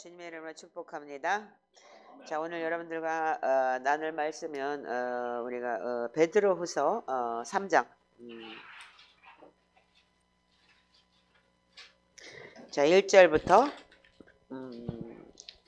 주님의 이름으로 축복합니다. 자, 오늘 여러분들과 나눌 말씀은 우리가 베드로후서 3장. 자, 1절부터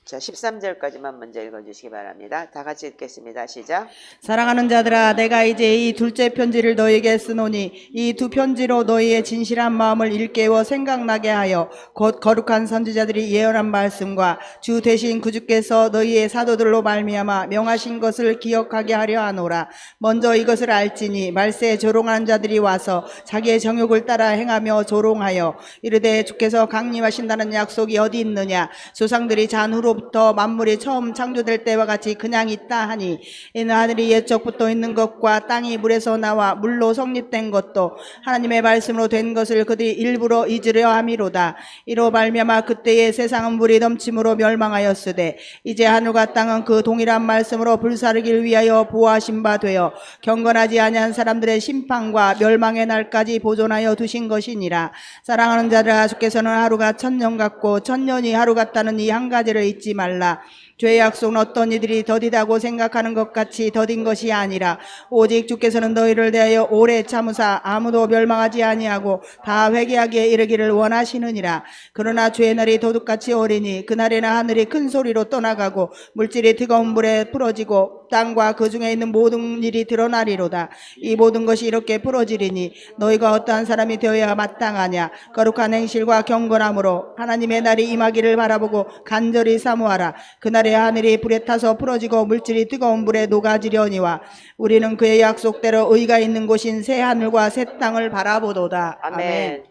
자, 13절까지만 먼저 읽어주시기 바랍니다. 다 같이 읽겠습니다. 시작. 사랑하는 자들아, 내가 이제 이 둘째 편지를 너희에게 쓰노니 이 두 편지로 너희의 진실한 마음을 일깨워 생각나게 하여 곧 거룩한 선지자들이 예언한 말씀과 주 대신 구주께서 너희의 사도들로 말미암아 명하신 것을 기억하게 하려 하노라. 먼저 이것을 알지니 말세에 조롱하는 자들이 와서 자기의 정욕을 따라 행하며 조롱하여 이르되 주께서 강림하신다는 약속이 어디 있느냐, 조상들이 잔후로부터 만물이 처음 창조될 때와 같이 그냥 있다 하니, 이는 하늘이 옛적부터 있는 것과 땅이 물에서 나와 물로 성립된 것도 하나님의 말씀으로 된 것을 그들이 일부러 잊으려 함이로다. 이로 말미암아 그때의 세상은 물이 넘침으로 멸망하였으되 이제 하늘과 땅은 그 동일한 말씀으로 불사르기를 위하여 보호하신 바 되어 경건하지 아니한 사람들의 심판과 멸망의 날까지 보존하여 두신 것이니라. 사랑하는 자들아, 주께서는 하루가 천년 같고 천년이 하루 같다는 이 한 가지를 잊지 말라. 죄의 약속은 어떤 이들이 더디다고 생각하는 것 같이 더딘 것이 아니라 오직 주께서는 너희를 대하여 오래 참으사 아무도 멸망하지 아니하고 다 회개하기에 이르기를 원하시느니라. 그러나 죄의 날이 도둑같이 오리니 그날에는 하늘이 큰 소리로 떠나가고 물질이 뜨거운 물에 풀어지고 땅과 그 중에 있는 모든 일이 드러나리로다. 이 모든 것이 이렇게 풀어지리니 너희가 어떠한 사람이 되어야 마땅하냐. 거룩한 행실과 경건함으로 하나님의 날이 임하기를 바라보고 간절히 사모하라. 그날에 하늘이 불에 타서 풀어지고 물질이 뜨거운 물에 녹아지려니와 우리는 그의 약속대로 의가 있는 곳인 새 하늘과 새 땅을 바라보도다. 아멘.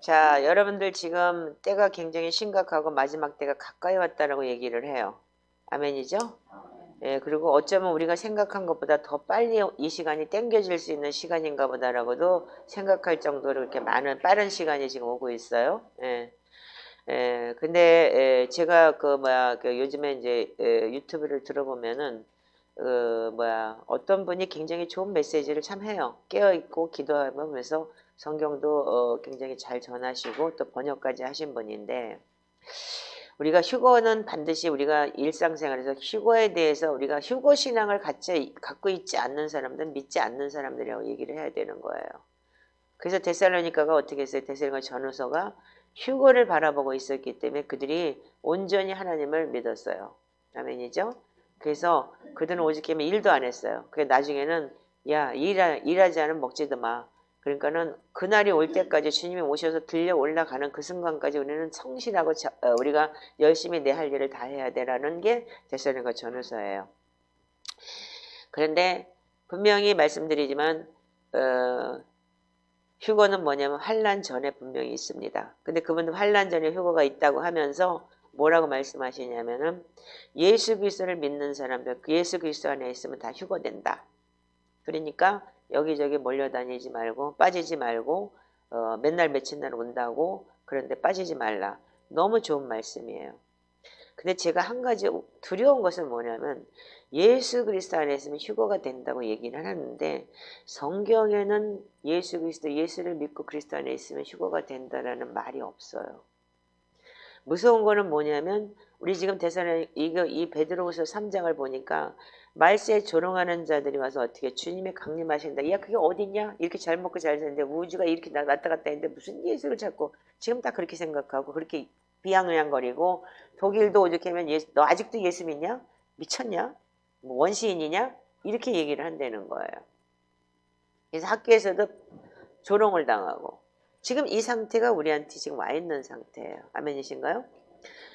자, 여러분들 지금 때가 굉장히 심각하고 마지막 때가 가까이 왔다라고 얘기를 해요. 아멘이죠? 예, 그리고 어쩌면 우리가 생각한 것보다 더 빨리 이 시간이 땡겨질 수 있는 시간인가 보다라고도 생각할 정도로 이렇게 많은 빠른 시간이 지금 오고 있어요. 예. 근데 제가 요즘에 이제 유튜브를 들어보면은 어떤 분이 굉장히 좋은 메시지를 참 해요. 깨어 있고 기도하면서 성경도 굉장히 잘 전하시고 또 번역까지 하신 분인데, 우리가 휴거는 반드시 우리가 일상생활에서 휴거에 대해서 우리가 휴거 신앙을 갖고 있지 않는 사람들은 믿지 않는 사람들이라고 얘기를 해야 되는 거예요. 그래서 데살로니가가 어떻게 했어요? 데살로니가 전후서가 휴거를 바라보고 있었기 때문에 그들이 온전히 하나님을 믿었어요. 아멘이죠? 그래서 그들은 오직하면 일도 안 했어요. 그래서 나중에는 야, 일하지 않으면 먹지도 마. 그러니까는 그날이 올 때까지 주님이 오셔서 들려 올라가는 그 순간까지 우리는 성실하고 우리가 열심히 내 할 일을 다 해야 되라는 게 데살로니가 전후서예요. 그런데 분명히 말씀드리지만 휴거는 뭐냐면 환난 전에 분명히 있습니다. 근데 그분은 환난 전에 휴거가 있다고 하면서 뭐라고 말씀하시냐면은 예수 그리스도를 믿는 사람들, 그 예수 그리스도 안에 있으면 다 휴거된다. 그러니까 여기저기 몰려다니지 말고 빠지지 말고 맨날 며칠 날 온다고 그런데 빠지지 말라. 너무 좋은 말씀이에요. 근데 제가 한 가지 두려운 것은 뭐냐면 예수 그리스도 안에 있으면 휴거가 된다고 얘기는 하는데 성경에는 예수 그리스도, 예수를 믿고 그리스도 안에 있으면 휴거가 된다라는 말이 없어요. 무서운 거는 뭐냐면 우리 지금 이 베드로후서 3장을 보니까 말세에 조롱하는 자들이 와서 어떻게 주님의 강림하신다. 야, 그게 어딨냐? 이렇게 잘 먹고 잘 사는데 우주가 이렇게 왔다 갔다 했는데 무슨 예수를 찾고, 지금 다 그렇게 생각하고 그렇게 비양의양거리고, 독일도 오죽하면 너 아직도 예수 믿냐? 미쳤냐? 뭐 원시인이냐? 이렇게 얘기를 한다는 거예요. 그래서 학교에서도 조롱을 당하고, 지금 이 상태가 우리한테 지금 와 있는 상태예요. 아멘이신가요?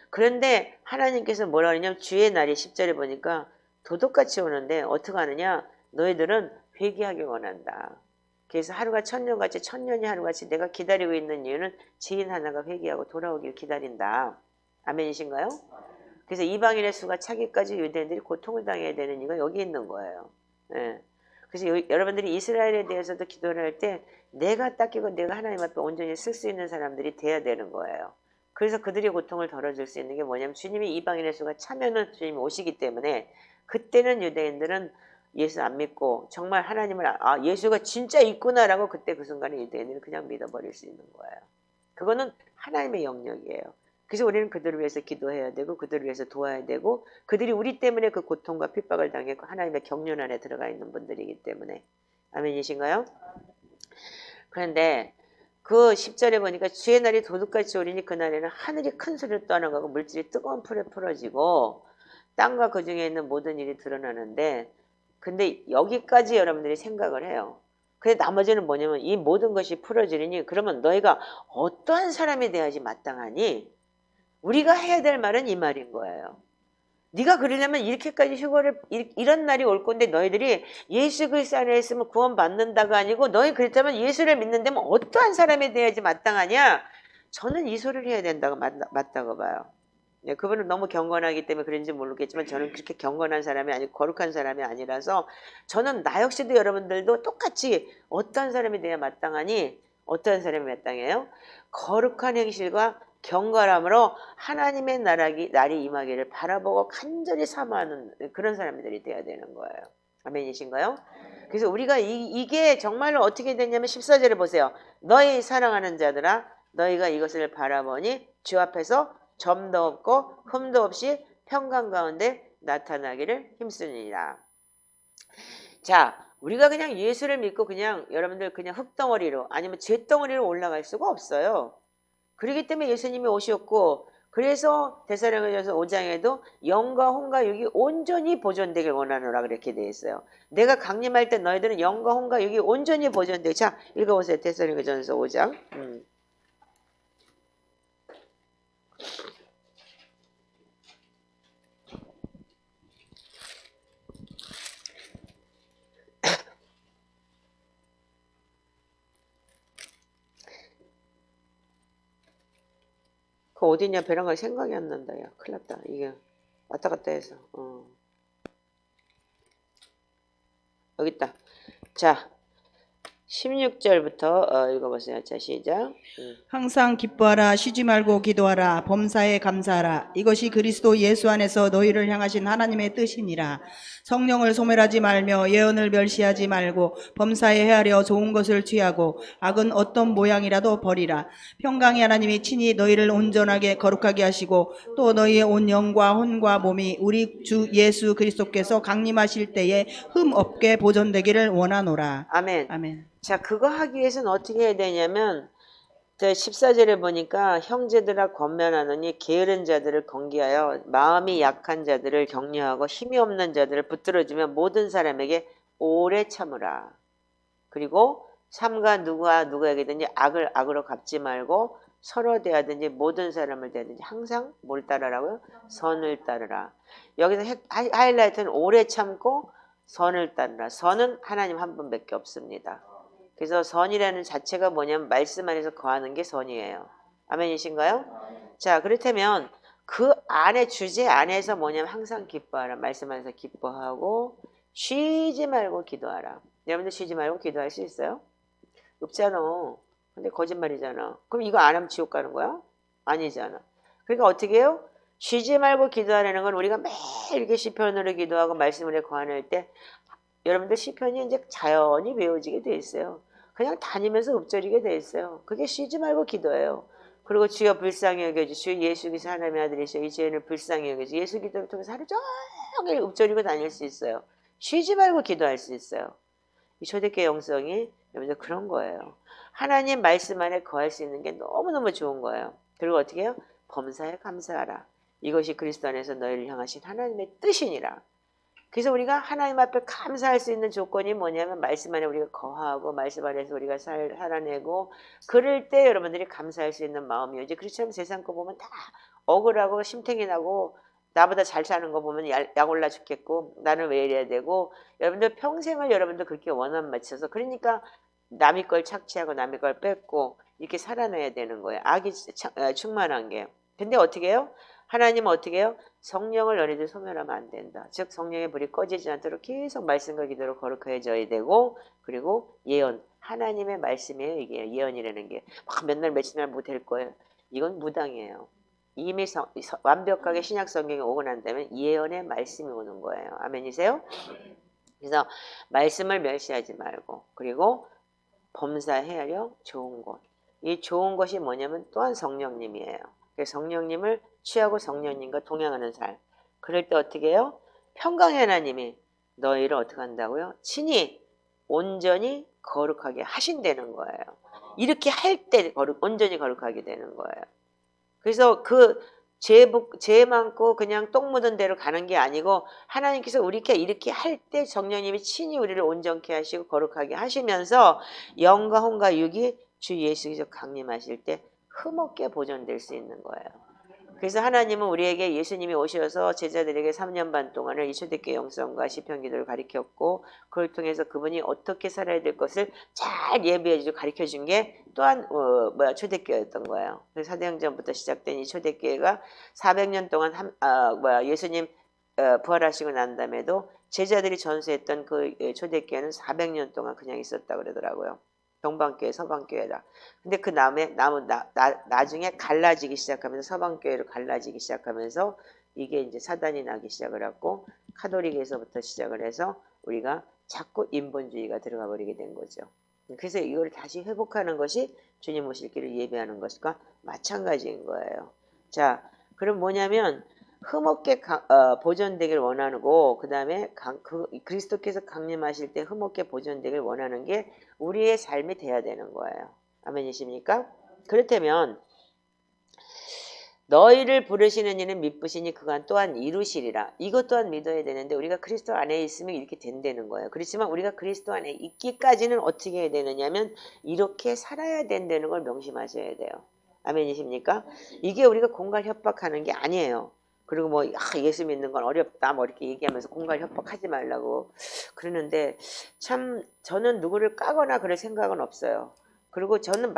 그런데 하나님께서 뭐라 그러냐면 주의 날이 10절에 보니까 도둑같이 오는데 어떻게 하느냐? 너희들은 회개하길 원한다. 그래서 하루가 천년같이, 천년이 하루같이 내가 기다리고 있는 이유는 지인 하나가 회개하고 돌아오길 기다린다. 아멘이신가요? 그래서 이방인의 수가 차기까지 유대인들이 고통을 당해야 되는 이유가 여기 있는 거예요. 예. 그래서 여러분들이 이스라엘에 대해서도 기도를 할 때 내가 닦이고 내가 하나님 앞에 온전히 쓸 수 있는 사람들이 돼야 되는 거예요. 그래서 그들의 고통을 덜어줄 수 있는 게 뭐냐면 주님이 이방인의 수가 차면은 주님이 오시기 때문에, 그때는 유대인들은 예수 안 믿고 정말 하나님을 예수가 진짜 있구나라고 그때 그 순간에 유대인들은 그냥 믿어버릴 수 있는 거예요. 그거는 하나님의 영역이에요. 그래서 우리는 그들을 위해서 기도해야 되고 그들을 위해서 도와야 되고 그들이 우리 때문에 그 고통과 핍박을 당했고 하나님의 경륜 안에 들어가 있는 분들이기 때문에. 아멘이신가요? 그런데 그 10절에 보니까 주의 날이 도둑같이 오리니 그날에는 하늘이 큰 소리를 떠나가고 물질이 뜨거운 풀에 풀어지고 땅과 그 중에 있는 모든 일이 드러나는데 근데 여기까지 여러분들이 생각을 해요. 근데 나머지는 뭐냐면 이 모든 것이 풀어지리니 그러면 너희가 어떠한 사람이 돼야지 마땅하니? 우리가 해야 될 말은 이 말인 거예요. 네가 그러려면 이렇게까지 휴거를 이런 날이 올 건데 너희들이 예수 그리스도 안에 있으면 구원받는다가 아니고 너희 그렇다면 예수를 믿는다면 어떠한 사람이 돼야지 마땅하냐? 저는 이 소리를 해야 된다고 맞다고 봐요. 네, 그분은 너무 경건하기 때문에 그런지 모르겠지만 저는 그렇게 경건한 사람이 아니고 거룩한 사람이 아니라서 저는 나 역시도 여러분들도 똑같이 어떤 사람이 돼야 마땅하니 어떤 사람이 마땅해요? 거룩한 행실과 경건함으로 하나님의 날이 임하기를 바라보고 간절히 사모하는 그런 사람들이 돼야 되는 거예요. 아멘이신가요? 그래서 우리가 이게 정말로 어떻게 되냐면 14절에 보세요. 너희 사랑하는 자들아 너희가 이것을 바라보니 주 앞에서 점도 없고 흠도 없이 평강 가운데 나타나기를 힘쓰니라. 자, 우리가 그냥 예수를 믿고 그냥 여러분들 그냥 흙덩어리로 아니면 잿덩어리로 올라갈 수가 없어요. 그렇기 때문에 예수님이 오셨고 그래서 데살로니가전서 5장에도 영과 혼과 육이 온전히 보존되길 원하노라 그렇게 되어 있어요. 내가 강림할 때 너희들은 영과 혼과 육이 온전히 보존되고 자 읽어보세요. 데살로니가전서 5장 그 어디냐 벼랑가 생각이 안 난다. 야 큰일 났다. 이게 왔다 갔다 해서 여기 있다. 자 16절부터 읽어보세요. 자 시작. 항상 기뻐하라 쉬지 말고 기도하라 범사에 감사하라 이것이 그리스도 예수 안에서 너희를 향하신 하나님의 뜻이니라. 성령을 소멸하지 말며 예언을 멸시하지 말고 범사에 헤아려 좋은 것을 취하고 악은 어떤 모양이라도 버리라. 평강의 하나님이 친히 너희를 온전하게 거룩하게 하시고 또 너희의 온 영과 혼과 몸이 우리 주 예수 그리스도께서 강림하실 때에 흠 없게 보존되기를 원하노라. 아멘. 아멘. 자 그거 하기 위해서는 어떻게 해야 되냐면 14절에 보니까 형제들아 권면하노니 게으른 자들을 건기하여 마음이 약한 자들을 격려하고 힘이 없는 자들을 붙들어주며 모든 사람에게 오래 참으라. 그리고 삼가 누구에게든지 악을 악으로 갚지 말고 서로 대하든지 모든 사람을 대하든지 항상 뭘 따르라고요? 선을 따르라. 여기서 하이라이트는 오래 참고 선을 따르라. 선은 하나님 한 분밖에 없습니다. 그래서 선이라는 자체가 뭐냐면 말씀 안에서 거하는 게 선이에요. 아멘이신가요? 자 그렇다면 그 안에 주제 안에서 뭐냐면 항상 기뻐하라. 말씀 안에서 기뻐하고 쉬지 말고 기도하라. 여러분들 쉬지 말고 기도할 수 있어요? 없잖아. 근데 거짓말이잖아. 그럼 이거 안 하면 지옥 가는 거야? 아니잖아. 그러니까 어떻게 해요? 쉬지 말고 기도하라는 건 우리가 매일 이렇게 시편으로 기도하고 말씀으로 거하는 때 여러분들 시편이 이제 자연히 외워지게 돼 있어요. 그냥 다니면서 읊조리게 돼 있어요. 그게 쉬지 말고 기도예요. 그리고 주여 불쌍히 여겨주 주 예수 그리스도 하나님의 아들이시여 이 죄인을 불쌍히 여겨주 예수 기도를 통해서 하루 종일 읊조리고 다닐 수 있어요. 쉬지 말고 기도할 수 있어요. 이 초대교회 영성이 여러분들 그런 거예요. 하나님 말씀 안에 거할 수 있는 게 너무너무 좋은 거예요. 그리고 어떻게 해요? 범사에 감사하라. 이것이 그리스도 안에서 너희를 향하신 하나님의 뜻이니라. 그래서 우리가 하나님 앞에 감사할 수 있는 조건이 뭐냐면 말씀 안에 우리가 거하고 말씀 안에서 우리가 살아내고 그럴 때 여러분들이 감사할 수 있는 마음이오지. 그렇지 않으면 세상 거 보면 다 억울하고 심탱이 나고 나보다 잘 사는 거 보면 약 올라 죽겠고 나는 왜 이래야 되고 여러분들 평생을 여러분들 그렇게 원한 맞춰서 그러니까 남의 걸 착취하고 남의 걸 뺏고 이렇게 살아내야 되는 거예요. 악이 충만한 게. 근데 어떻게 해요? 하나님은 어떻게 해요? 성령을 너희들 소멸하면 안 된다. 즉 성령의 불이 꺼지지 않도록 계속 말씀과 기도로 거룩해져야 되고 그리고 예언. 하나님의 말씀이에요. 이게 예언이라는 게. 막 맨날 며칠 날 못할 거예요. 이건 무당이에요. 이미 완벽하게 신약 성경이 오고 난 다음에 예언의 말씀이 오는 거예요. 아멘이세요? 그래서 말씀을 멸시하지 말고 그리고 범사해하려 좋은 것. 이 좋은 것이 뭐냐면 또한 성령님이에요. 성령님을 취하고 성령님과 동행하는 삶. 그럴 때 어떻게 해요? 평강의 하나님이 너희를 어떻게 한다고요? 친히 온전히 거룩하게 하신다는 거예요. 이렇게 할 때 온전히 거룩하게 되는 거예요. 그래서 죄 많고 그냥 똥 묻은 대로 가는 게 아니고 하나님께서 이렇게 할 때 성령님이 친히 우리를 온전케 하시고 거룩하게 하시면서 영과 혼과 육이 주 예수께서 강림하실 때 흠없게 보존될 수 있는 거예요. 그래서 하나님은 우리에게 예수님이 오셔서 제자들에게 3년 반 동안을 이 초대교회 영성과 시편 기도를 가르쳤고 그걸 통해서 그분이 어떻게 살아야 될 것을 잘 예비해 주고 가르쳐 준 게 또한 초대교회였던 거예요. 그래서 사도행전부터 시작된 이 초대교회가 400년 동안 예수님 부활하시고 난 다음에도 제자들이 전수했던 그 초대교회는 400년 동안 그냥 있었다 그러더라고요. 동방교회, 서방교회다. 근데 그 다음에 나중에 갈라지기 시작하면서 서방교회로 갈라지기 시작하면서 이게 이제 사단이 나기 시작을 하고 카톨릭에서부터 시작을 해서 우리가 자꾸 인본주의가 들어가 버리게 된 거죠. 그래서 이걸 다시 회복하는 것이 주님 오실 길을 예배하는 것과 마찬가지인 거예요. 자, 그럼 뭐냐면 흠없게 보존되길 원하고 그 다음에 그리스도께서 강림하실 때 흠없게 보존되길 원하는 게 우리의 삶이 돼야 되는 거예요. 아멘이십니까? 그렇다면 너희를 부르시는 이는 미쁘시니 그간 또한 이루시리라. 이것 또한 믿어야 되는데 우리가 그리스도 안에 있으면 이렇게 된다는 거예요. 그렇지만 우리가 그리스도 안에 있기까지는 어떻게 해야 되느냐면 이렇게 살아야 된다는 걸 명심하셔야 돼요. 아멘이십니까? 이게 우리가 공갈 협박하는 게 아니에요. 그리고 예수 믿는 건 어렵다 이렇게 얘기하면서 공갈 협박하지 말라고 그러는데 참 저는 누구를 까거나 그럴 생각은 없어요. 그리고 저는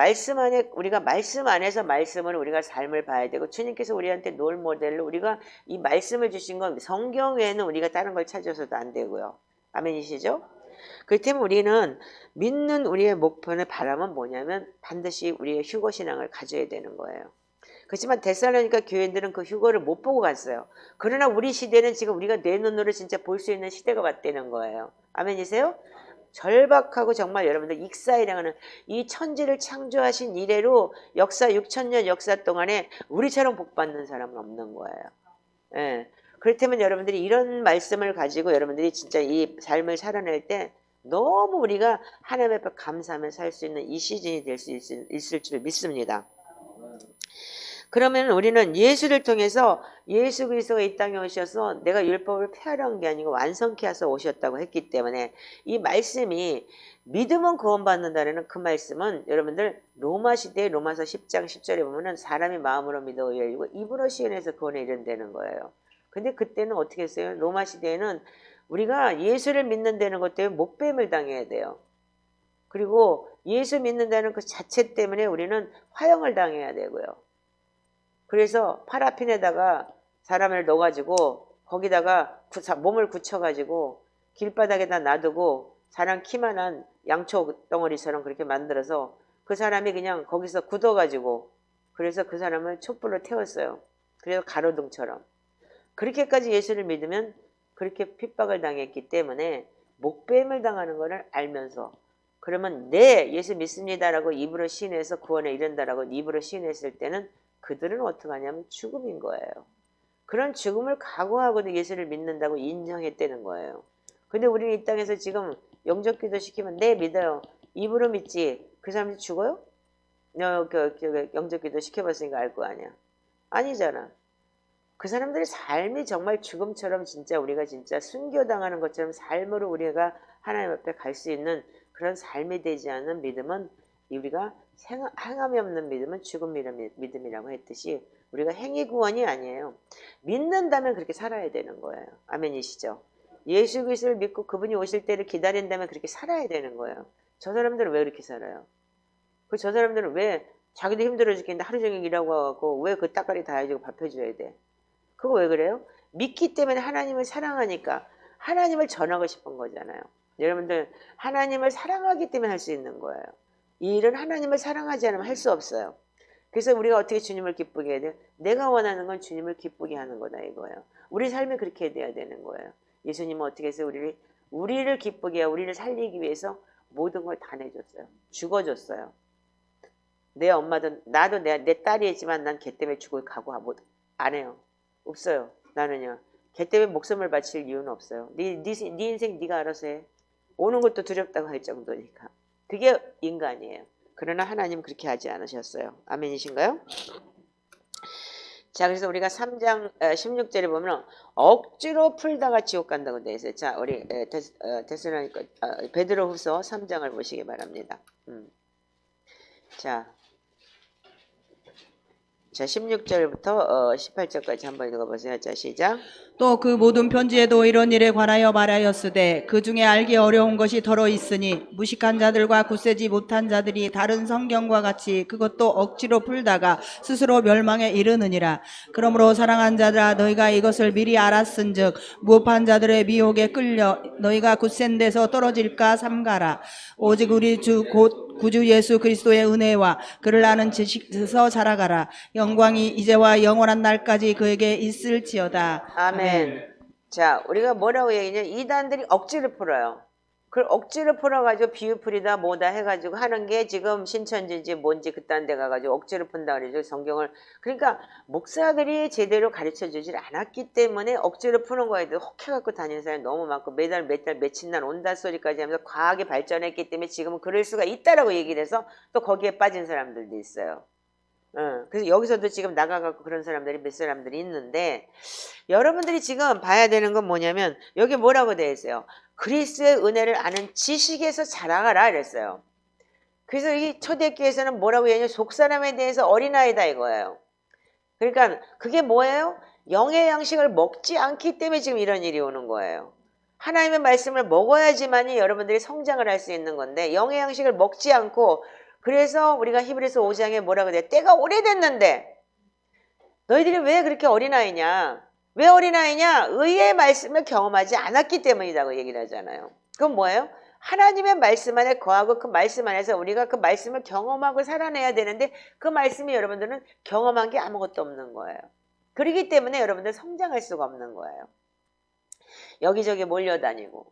우리가 말씀 안에서 말씀을 우리가 삶을 봐야 되고 주님께서 우리한테 롤 모델로 우리가 이 말씀을 주신 건 성경 외에는 우리가 다른 걸 찾아서도 안 되고요. 아멘이시죠? 그렇기 때문에 우리는 믿는 우리의 목표는 바람은 뭐냐면 반드시 우리의 휴거 신앙을 가져야 되는 거예요. 그렇지만 데살로니가 교회들은 그 휴거를 못 보고 갔어요. 그러나 우리 시대는 지금 우리가 내 눈으로 진짜 볼 수 있는 시대가 왔다는 거예요. 아멘이세요? 절박하고 정말 여러분들 익사이라는 이 천지를 창조하신 이래로 역사 6,000년 역사 동안에 우리처럼 복받는 사람은 없는 거예요. 예. 그렇다면 여러분들이 이런 말씀을 가지고 여러분들이 진짜 이 삶을 살아낼 때 너무 우리가 하나님 앞에 감사하며 살 수 있는 이 시즌이 될 수 있을 줄 믿습니다. 그러면 우리는 예수를 통해서 예수 그리스도가 이 땅에 오셔서 내가 율법을 폐하려 한 게 아니고 완성케 하셔서 오셨다고 했기 때문에 이 말씀이 믿음은 구원받는다는 그 말씀은 여러분들 로마 시대의 로마서 10장 10절에 보면은 사람이 마음으로 믿어 열리고 입으로 시인해서 구원에 이른다는 거예요. 근데 그때는 어떻게 했어요? 로마 시대에는 우리가 예수를 믿는다는 것 때문에 목뱀을 당해야 돼요. 그리고 예수 믿는다는 그 자체 때문에 우리는 화형을 당해야 되고요. 그래서 파라핀에다가 사람을 넣어가지고 거기다가 몸을 굳혀가지고 길바닥에다 놔두고 사람 키만한 양초 덩어리처럼 그렇게 만들어서 그 사람이 그냥 거기서 굳어가지고 그래서 그 사람을 촛불로 태웠어요. 그래서 가로등처럼. 그렇게까지 예수를 믿으면 그렇게 핍박을 당했기 때문에 목뱀을 당하는 것을 알면서 그러면 네 예수 믿습니다라고 입으로 시인해서 구원에 이른다라고 입으로 시인했을 때는 그들은 어떻게 하냐면 죽음인 거예요. 그런 죽음을 각오하고도 예수를 믿는다고 인정했다는 거예요. 근데 우리는 이 땅에서 지금 영접기도 시키면 네 믿어요. 입으로 믿지. 그 사람이 죽어요? 너 영접기도 시켜봤으니까 알 거 아니야. 아니잖아. 그 사람들의 삶이 정말 죽음처럼 진짜 우리가 진짜 순교당하는 것처럼 삶으로 우리가 하나님 앞에 갈 수 있는 그런 삶이 되지 않는 믿음은 우리가 행함이 없는 믿음은 죽은 믿음이라고 했듯이 우리가 행위 구원이 아니에요. 믿는다면 그렇게 살아야 되는 거예요. 아멘이시죠? 예수 그리스도를 믿고 그분이 오실 때를 기다린다면 그렇게 살아야 되는 거예요. 저 사람들은 왜 그렇게 살아요? 저 사람들은 왜 자기도 힘들어 죽겠는데 하루 종일 일하고 와갖고 왜 그 따까리 다 해주고 밥 해줘야 돼? 그거 왜 그래요? 믿기 때문에 하나님을 사랑하니까 하나님을 전하고 싶은 거잖아요. 여러분들 하나님을 사랑하기 때문에 할 수 있는 거예요. 이 일은 하나님을 사랑하지 않으면 할 수 없어요. 그래서 우리가 어떻게 주님을 기쁘게 해야 돼요? 내가 원하는 건 주님을 기쁘게 하는 거다 이거예요. 우리 삶이 그렇게 돼야 되는 거예요. 예수님은 어떻게 해서 우리를 기쁘게 하고 우리를 살리기 위해서 모든 걸 다 내줬어요. 죽어줬어요. 내 엄마도 나도 내 딸이지만 난 걔 때문에 죽을 각오 안 해요. 없어요. 나는요. 걔 때문에 목숨을 바칠 이유는 없어요. 네 인생 네가 알아서 해. 오는 것도 두렵다고 할 정도니까. 그게 인간이에요. 그러나 하나님 그렇게 하지 않으셨어요. 아멘이신가요? 자, 그래서 우리가 3장 16절에 보면 억지로 풀다가 지옥 간다고 되어 있어요. 자, 우리 데살로니가 베드로후서 3장을 보시기 바랍니다. 자, 16절부터 18절까지 한번 읽어보세요. 자, 시작. 또 그 모든 편지에도 이런 일에 관하여 말하였으되 그 중에 알기 어려운 것이 더러 있으니 무식한 자들과 굳세지 못한 자들이 다른 성경과 같이 그것도 억지로 풀다가 스스로 멸망에 이르느니라. 그러므로 사랑한 자들아 너희가 이것을 미리 알았은즉 무업한 자들의 미혹에 끌려 너희가 굳센 데서 떨어질까 삼가라. 오직 우리 주 곧 구주 예수 그리스도의 은혜와 그를 아는 지식에서 자라가라. 영광이 이제와 영원한 날까지 그에게 있을지어다. 아멘. 자, 우리가 뭐라고 얘기하냐? 이단들이 억지로 풀어요. 그걸 억지로 풀어가지고 비유풀이다 뭐다 해가지고 하는 게 지금 신천지인지 뭔지 그딴 데 가가지고 억지로 푼다 그러죠. 성경을. 그러니까 목사들이 제대로 가르쳐주질 않았기 때문에 억지로 푸는 거에 대해 혹해갖고 다니는 사람이 너무 많고 매달 며칠 날 온다 소리까지 하면서 과학이 발전했기 때문에 지금은 그럴 수가 있다라고 얘기를 해서 또 거기에 빠진 사람들도 있어요. 그래서 여기서도 지금 나가갖고 그런 사람들이 몇 사람들이 있는데 여러분들이 지금 봐야 되는 건 뭐냐면 여기 뭐라고 되어 있어요? 그리스도의 은혜를 아는 지식에서 자라가라 이랬어요. 그래서 이 초대교회에서는 뭐라고 얘기하냐면 속사람에 대해서 어린아이다 이거예요. 그러니까 그게 뭐예요? 영의 양식을 먹지 않기 때문에 지금 이런 일이 오는 거예요. 하나님의 말씀을 먹어야지만이 여러분들이 성장을 할 수 있는 건데 영의 양식을 먹지 않고 그래서 우리가 히브리서 5장에 뭐라고 돼요? 때가 오래됐는데 너희들이 왜 그렇게 어린아이냐? 왜 어린아이냐? 의의 말씀을 경험하지 않았기 때문이라고 얘기를 하잖아요. 그건 뭐예요? 하나님의 말씀 안에 거하고 그 말씀 안에서 우리가 그 말씀을 경험하고 살아내야 되는데 그 말씀이 여러분들은 경험한 게 아무것도 없는 거예요. 그렇기 때문에 여러분들 성장할 수가 없는 거예요. 여기저기 몰려다니고.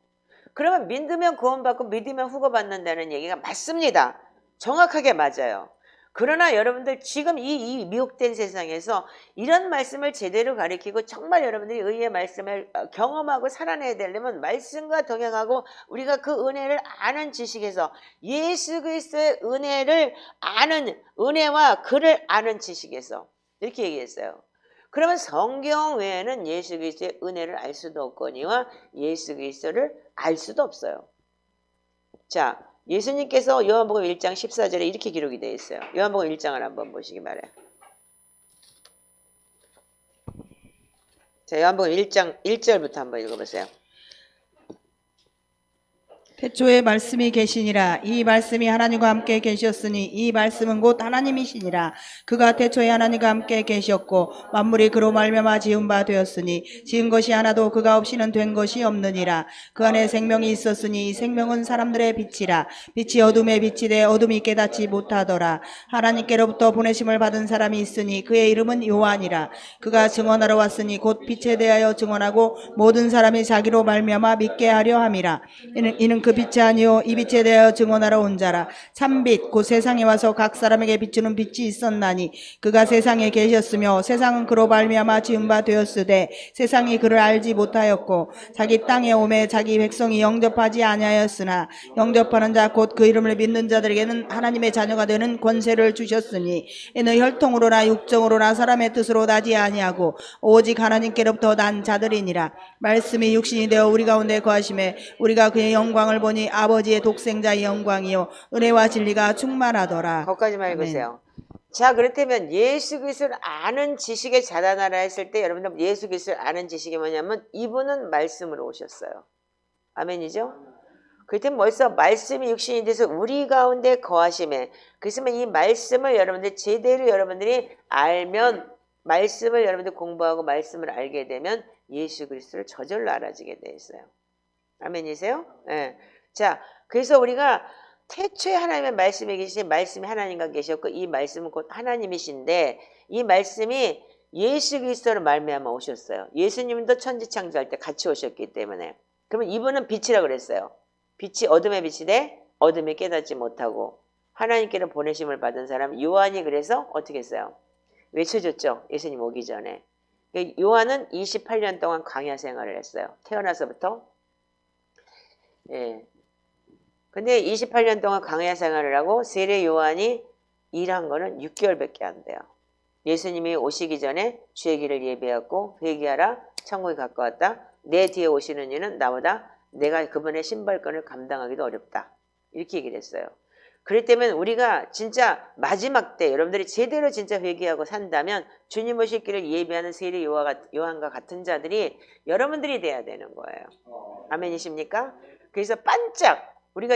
그러면 믿으면 구원받고 믿으면 후원받는다는 얘기가 맞습니다. 정확하게 맞아요. 그러나 여러분들 지금 이 미혹된 세상에서 이런 말씀을 제대로 가르치고 정말 여러분들이 의의 말씀을 경험하고 살아내야 되려면 말씀과 동행하고 우리가 그 은혜를 아는 지식에서 예수 그리스도의 은혜를 아는 은혜와 그를 아는 지식에서 이렇게 얘기했어요. 그러면 성경 외에는 예수 그리스도의 은혜를 알 수도 없거니와 예수 그리스도를 알 수도 없어요. 자, 예수님께서 요한복음 1장 14절에 이렇게 기록이 되어 있어요. 요한복음 1장을 한번 보시기 바라요. 자, 요한복음 1장 1절부터 한번 읽어보세요. 태초에 말씀이 계시니라. 이 말씀이 하나님과 함께 계셨으니 이 말씀은 곧 하나님이시니라. 그가 태초에 하나님과 함께 계셨고 만물이 그로 말미암아 지은 바 되었으니 지은 것이 하나도 그가 없이는 된 것이 없느니라. 그 안에 생명이 있었으니 이 생명은 사람들의 빛이라. 빛이 어둠에 비치되 어둠이 깨닫지 못하더라. 하나님께로부터 보내심을 받은 사람이 있으니 그의 이름은 요한이라. 그가 증언하러 왔으니 곧 빛에 대하여 증언하고 모든 사람이 자기로 말미암아 믿게 하려 함이라. 이는 그 빛이 아니요 이 빛에 대하여 증언하러 온 자라. 참빛 곧 세상에 와서 각 사람에게 비추는 빛이 있었나니 그가 세상에 계셨으며 세상은 그로 말미암아 지은 바 되었으되 세상이 그를 알지 못하였고 자기 땅에 오매 자기 백성이 영접하지 아니하였으나 영접하는 자 곧 그 이름을 믿는 자들에게는 하나님의 자녀가 되는 권세를 주셨으니 이는 혈통으로나 육정으로나 사람의 뜻으로 나지 아니하고 오직 하나님께로부터 난 자들이니라. 말씀이 육신이 되어 우리 가운데 거하심에 우리가 그의 영광을 보니 아버지의 독생자의 영광이요 은혜와 진리가 충만하더라. 거기까지만 읽으세요. 자, 그렇다면 예수 그리스도를 아는 지식에 자라나라 했을 때 여러분들 예수 그리스도를 아는 지식이 뭐냐면 이분은 말씀으로 오셨어요. 아멘이죠? 그렇다면 벌써 말씀이 육신이 돼서 우리 가운데 거하심에 그래서 이 말씀을 여러분들 제대로 여러분들이 알면 말씀을 여러분들 공부하고 말씀을 알게 되면 예수 그리스도를 저절로 알아지게 돼 있어요. 아멘이세요? 네. 자, 그래서 우리가 태초에 하나님의 말씀이 계신 말씀이 하나님과 계셨고 이 말씀은 곧 하나님이신데 이 말씀이 예수 그리스도로 말미암아 오셨어요. 예수님도 천지 창조할 때 같이 오셨기 때문에. 그러면 이분은 빛이라고 그랬어요. 빛이 어둠에 빛이 돼 어둠에 깨닫지 못하고 하나님께로 보내심을 받은 사람 요한이 그래서 어떻게 했어요? 외쳐줬죠. 예수님 오기 전에. 요한은 28년 동안 광야 생활을 했어요. 태어나서부터. 예. 근데 28년 동안 광야 생활을 하고 세례 요한이 일한 거는 6개월밖에 안 돼요. 예수님이 오시기 전에 주의 길을 예비하고 회개하라 천국이 가까웠다. 내 뒤에 오시는 이는 나보다 내가 그분의 신발끈을 감당하기도 어렵다. 이렇게 얘기를 했어요. 그렇기 때문에 우리가 진짜 마지막 때 여러분들이 제대로 진짜 회개하고 산다면 주님 오실 길을 예비하는 세례 요한과 같은 자들이 여러분들이 돼야 되는 거예요. 아멘이십니까? 그래서 반짝 우리가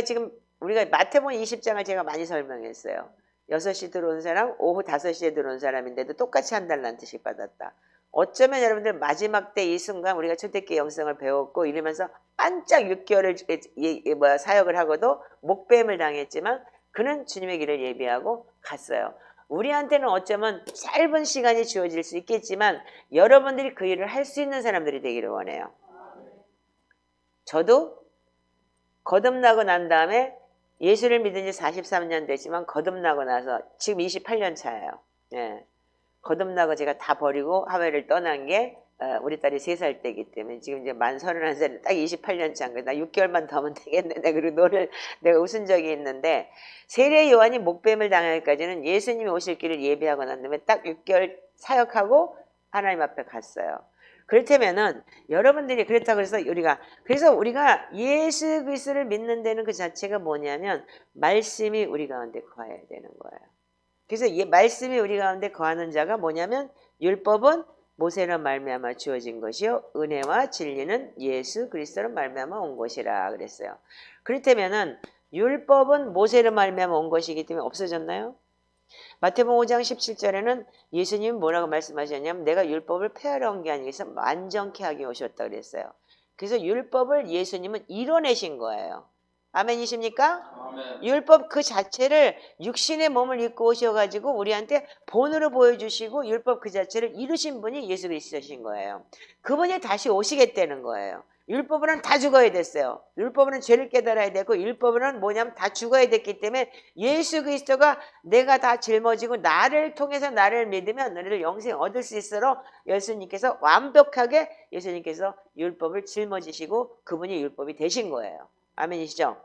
마태복음 20장을 제가 많이 설명했어요. 6시 들어온 사람, 오후 5시에 들어온 사람인데도 똑같이 한 달란트씩 받았다. 어쩌면 여러분들 마지막 때 이 순간 우리가 초대교회 영성을 배웠고 이러면서 반짝 6개월을 사역을 하고도 목뱀을 당했지만 그는 주님의 길을 예비하고 갔어요. 우리한테는 어쩌면 짧은 시간이 주어질 수 있겠지만 여러분들이 그 일을 할 수 있는 사람들이 되기를 원해요. 저도 거듭나고 난 다음에 예수를 믿은 지 43년 됐지만 거듭나고 나서 지금 28년 차예요. 예. 거듭나고 제가 다 버리고 하와이를 떠난 게 우리 딸이 3살 때이기 때문에 지금 이제 만 31살 딱 28년 차인 거예요. 나 6개월만 더 하면 되겠네. 그리고 너를 내가 웃은 적이 있는데 세례 요한이 목뱀을 당하기까지는 예수님이 오실 길을 예비하고 난 다음에 딱 6개월 사역하고 하나님 앞에 갔어요. 그렇다면은 여러분들이 그렇다고 해서 우리가 예수 그리스도를 믿는 데는 그 자체가 뭐냐면 말씀이 우리 가운데 거해야 되는 거예요. 그래서 이 말씀이 우리 가운데 거하는 자가 뭐냐면 율법은 모세로 말미암아 주어진 것이요 은혜와 진리는 예수 그리스도로 말미암아 온 것이라 그랬어요. 그렇다면은 율법은 모세로 말미암아 온 것이기 때문에 없어졌나요? 마태복음 5장 17절에는 예수님이 뭐라고 말씀하셨냐면 내가 율법을 폐하러 온 게 아니라 완전케 하기 오셨다 그랬어요. 그래서 율법을 예수님은 이뤄내신 거예요. 아멘이십니까? 아멘. 율법 그 자체를 육신의 몸을 입고 오셔가지고 우리한테 본으로 보여주시고 율법 그 자체를 이루신 분이 예수 그리스도신 거예요. 그분이 다시 오시겠다는 거예요. 율법으로는 다 죽어야 됐어요. 율법으로는 죄를 깨달아야 되고 율법으로는 뭐냐면 다 죽어야 됐기 때문에 예수 그리스도가 내가 다 짊어지고 나를 통해서 나를 믿으면 너를 영생 얻을 수 있도록 예수님께서 완벽하게 예수님께서 율법을 짊어지시고 그분이 율법이 되신 거예요. 아멘이시죠?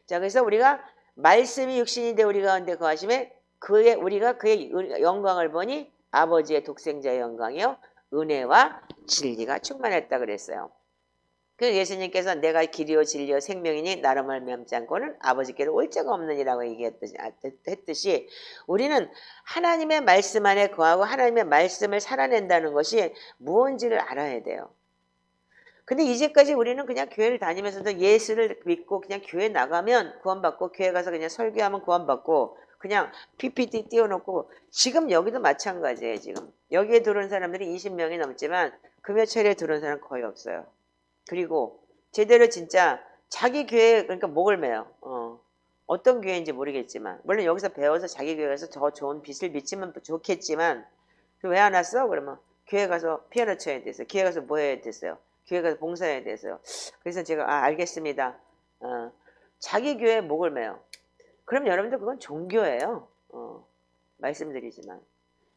자, 그래서 우리가 말씀이 육신이 되 우리 가운데 거하심에 우리가 그의 영광을 보니 아버지의 독생자의 영광이요 은혜와 진리가 충만했다 그랬어요. 그 예수님께서 내가 길이요 진리요 생명이니 나로 말미암지 않고는 아버지께로 올 자가 없느니라고 했듯이 우리는 하나님의 말씀 안에 거하고 하나님의 말씀을 살아낸다는 것이 무언지를 알아야 돼요. 근데 이제까지 우리는 그냥 교회를 다니면서도 예수를 믿고 그냥 교회 나가면 구원받고 교회 가서 그냥 설교하면 구원받고 그냥 PPT 띄워놓고 지금 여기도 마찬가지예요. 지금 여기에 들어온 사람들이 20명이 넘지만 금요철에 들어온 사람 거의 없어요. 그리고 제대로 진짜 자기 교회 그러니까 목을 매요. 어떤 교회인지 모르겠지만 물론 여기서 배워서 자기 교회 가서 더 좋은 빛을 비치면 좋겠지만 왜 안 왔어? 그러면 교회 가서 피아노 쳐야 됐어요. 교회 가서 뭐 해야 됐어요? 교회 가서 봉사해야 돼서요. 그래서 제가 알겠습니다. 자기 교회에 목을 매요. 그럼 여러분들 그건 종교예요. 말씀드리지만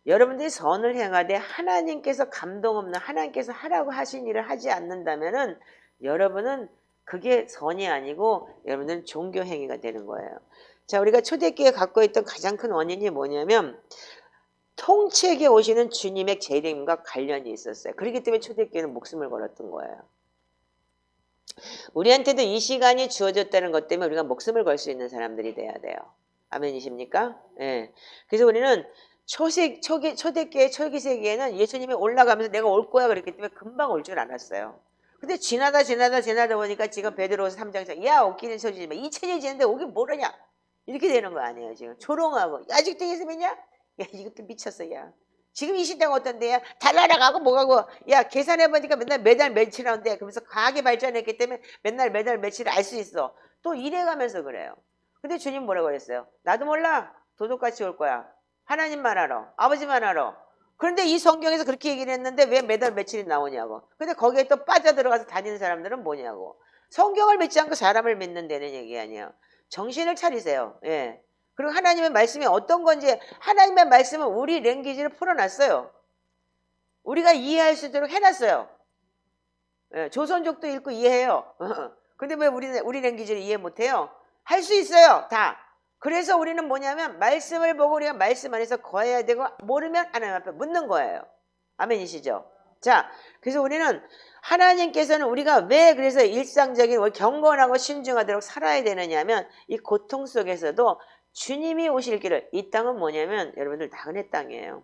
여러분들이 선을 행하되 하나님께서 감동 없는 하나님께서 하라고 하신 일을 하지 않는다면은 여러분은 그게 선이 아니고 여러분들은 종교 행위가 되는 거예요. 자, 우리가 초대교회에 갖고 있던 가장 큰 원인이 뭐냐면 통치에게 오시는 주님의 재림과 관련이 있었어요. 그렇기 때문에 초대교회는 목숨을 걸었던 거예요. 우리한테도 이 시간이 주어졌다는 것 때문에 우리가 목숨을 걸 수 있는 사람들이 돼야 돼요. 아멘이십니까? 예. 그래서 우리는 초대교회 초기 세기에는 예수님이 올라가면서 내가 올 거야 그랬기 때문에 금방 올 줄 알았어요. 근데 지나다 보니까 지금 베드로서 3장 야 오기는 소리지 마. 2000년이 지났는데 오긴 모르냐. 이렇게 되는 거 아니에요. 지금 조롱하고 아직도 예수 믿냐? 야 이것도 미쳤어. 야 지금 이 시대가 어떤데야 다 날아가고 뭐가고 야 계산해보니까 맨날 매달 며칠 하는데 그러면서 과학이 발전했기 때문에 맨날 매달 며칠을 알 수 있어. 또 이래가면서 그래요. 근데 주님 뭐라고 그랬어요? 나도 몰라. 도둑같이 올 거야. 하나님만 알아. 아버지만 알아. 그런데 이 성경에서 그렇게 얘기를 했는데 왜 매달 며칠이 나오냐고. 근데 거기에 또 빠져들어가서 다니는 사람들은 뭐냐고. 성경을 믿지 않고 사람을 믿는 데는 얘기 아니에요. 정신을 차리세요. 예. 그리고 하나님의 말씀이 어떤 건지 하나님의 말씀은 우리 랭귀지를 풀어놨어요. 우리가 이해할 수 있도록 해놨어요. 예, 조선족도 읽고 이해해요. 근데 왜 우리 랭귀지를 이해 못해요? 할 수 있어요. 다. 그래서 우리는 뭐냐면 말씀을 보고 우리가 말씀 안에서 거해야 되고 모르면 하나님 앞에 묻는 거예요. 아멘이시죠? 자, 그래서 우리는 하나님께서는 우리가 왜 그래서 일상적인 경건하고 신중하도록 살아야 되느냐면 이 고통 속에서도 주님이 오실 길을, 이 땅은 뭐냐면 여러분들 다 은혜 땅이에요.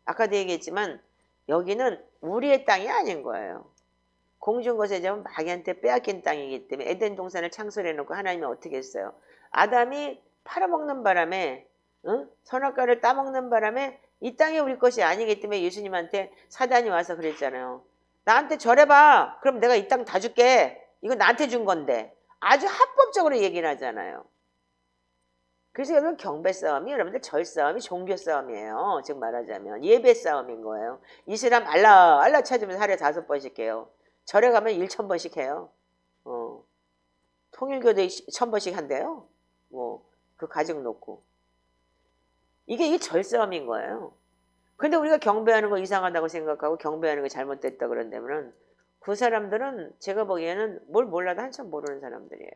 아까도 얘기했지만 여기는 우리의 땅이 아닌 거예요. 공중거세자면 마귀한테 빼앗긴 땅이기 때문에 에덴 동산을 창설해놓고 하나님이 어떻게 했어요? 아담이 팔아먹는 바람에 선악과를 따먹는 바람에 이 땅이 우리 것이 아니기 때문에 예수님한테 사단이 와서 그랬잖아요. 나한테 절해봐. 그럼 내가 이 땅 다 줄게. 이거 나한테 준 건데. 아주 합법적으로 얘기를 하잖아요. 그래서 여러분 경배 싸움이 여러분들 절 싸움이 종교 싸움이에요. 즉 말하자면 예배 싸움인 거예요. 이슬람 알라 찾으면서 하루에 5번씩 해요. 절에 가면 1000번씩 해요. 통일교도 1000번씩 한대요. 그 가정 놓고. 이게 절싸움인 거예요. 근데 우리가 경배하는 거 이상하다고 생각하고 경배하는 거 잘못됐다 그런다면 그 사람들은 제가 보기에는 뭘 몰라도 한참 모르는 사람들이에요.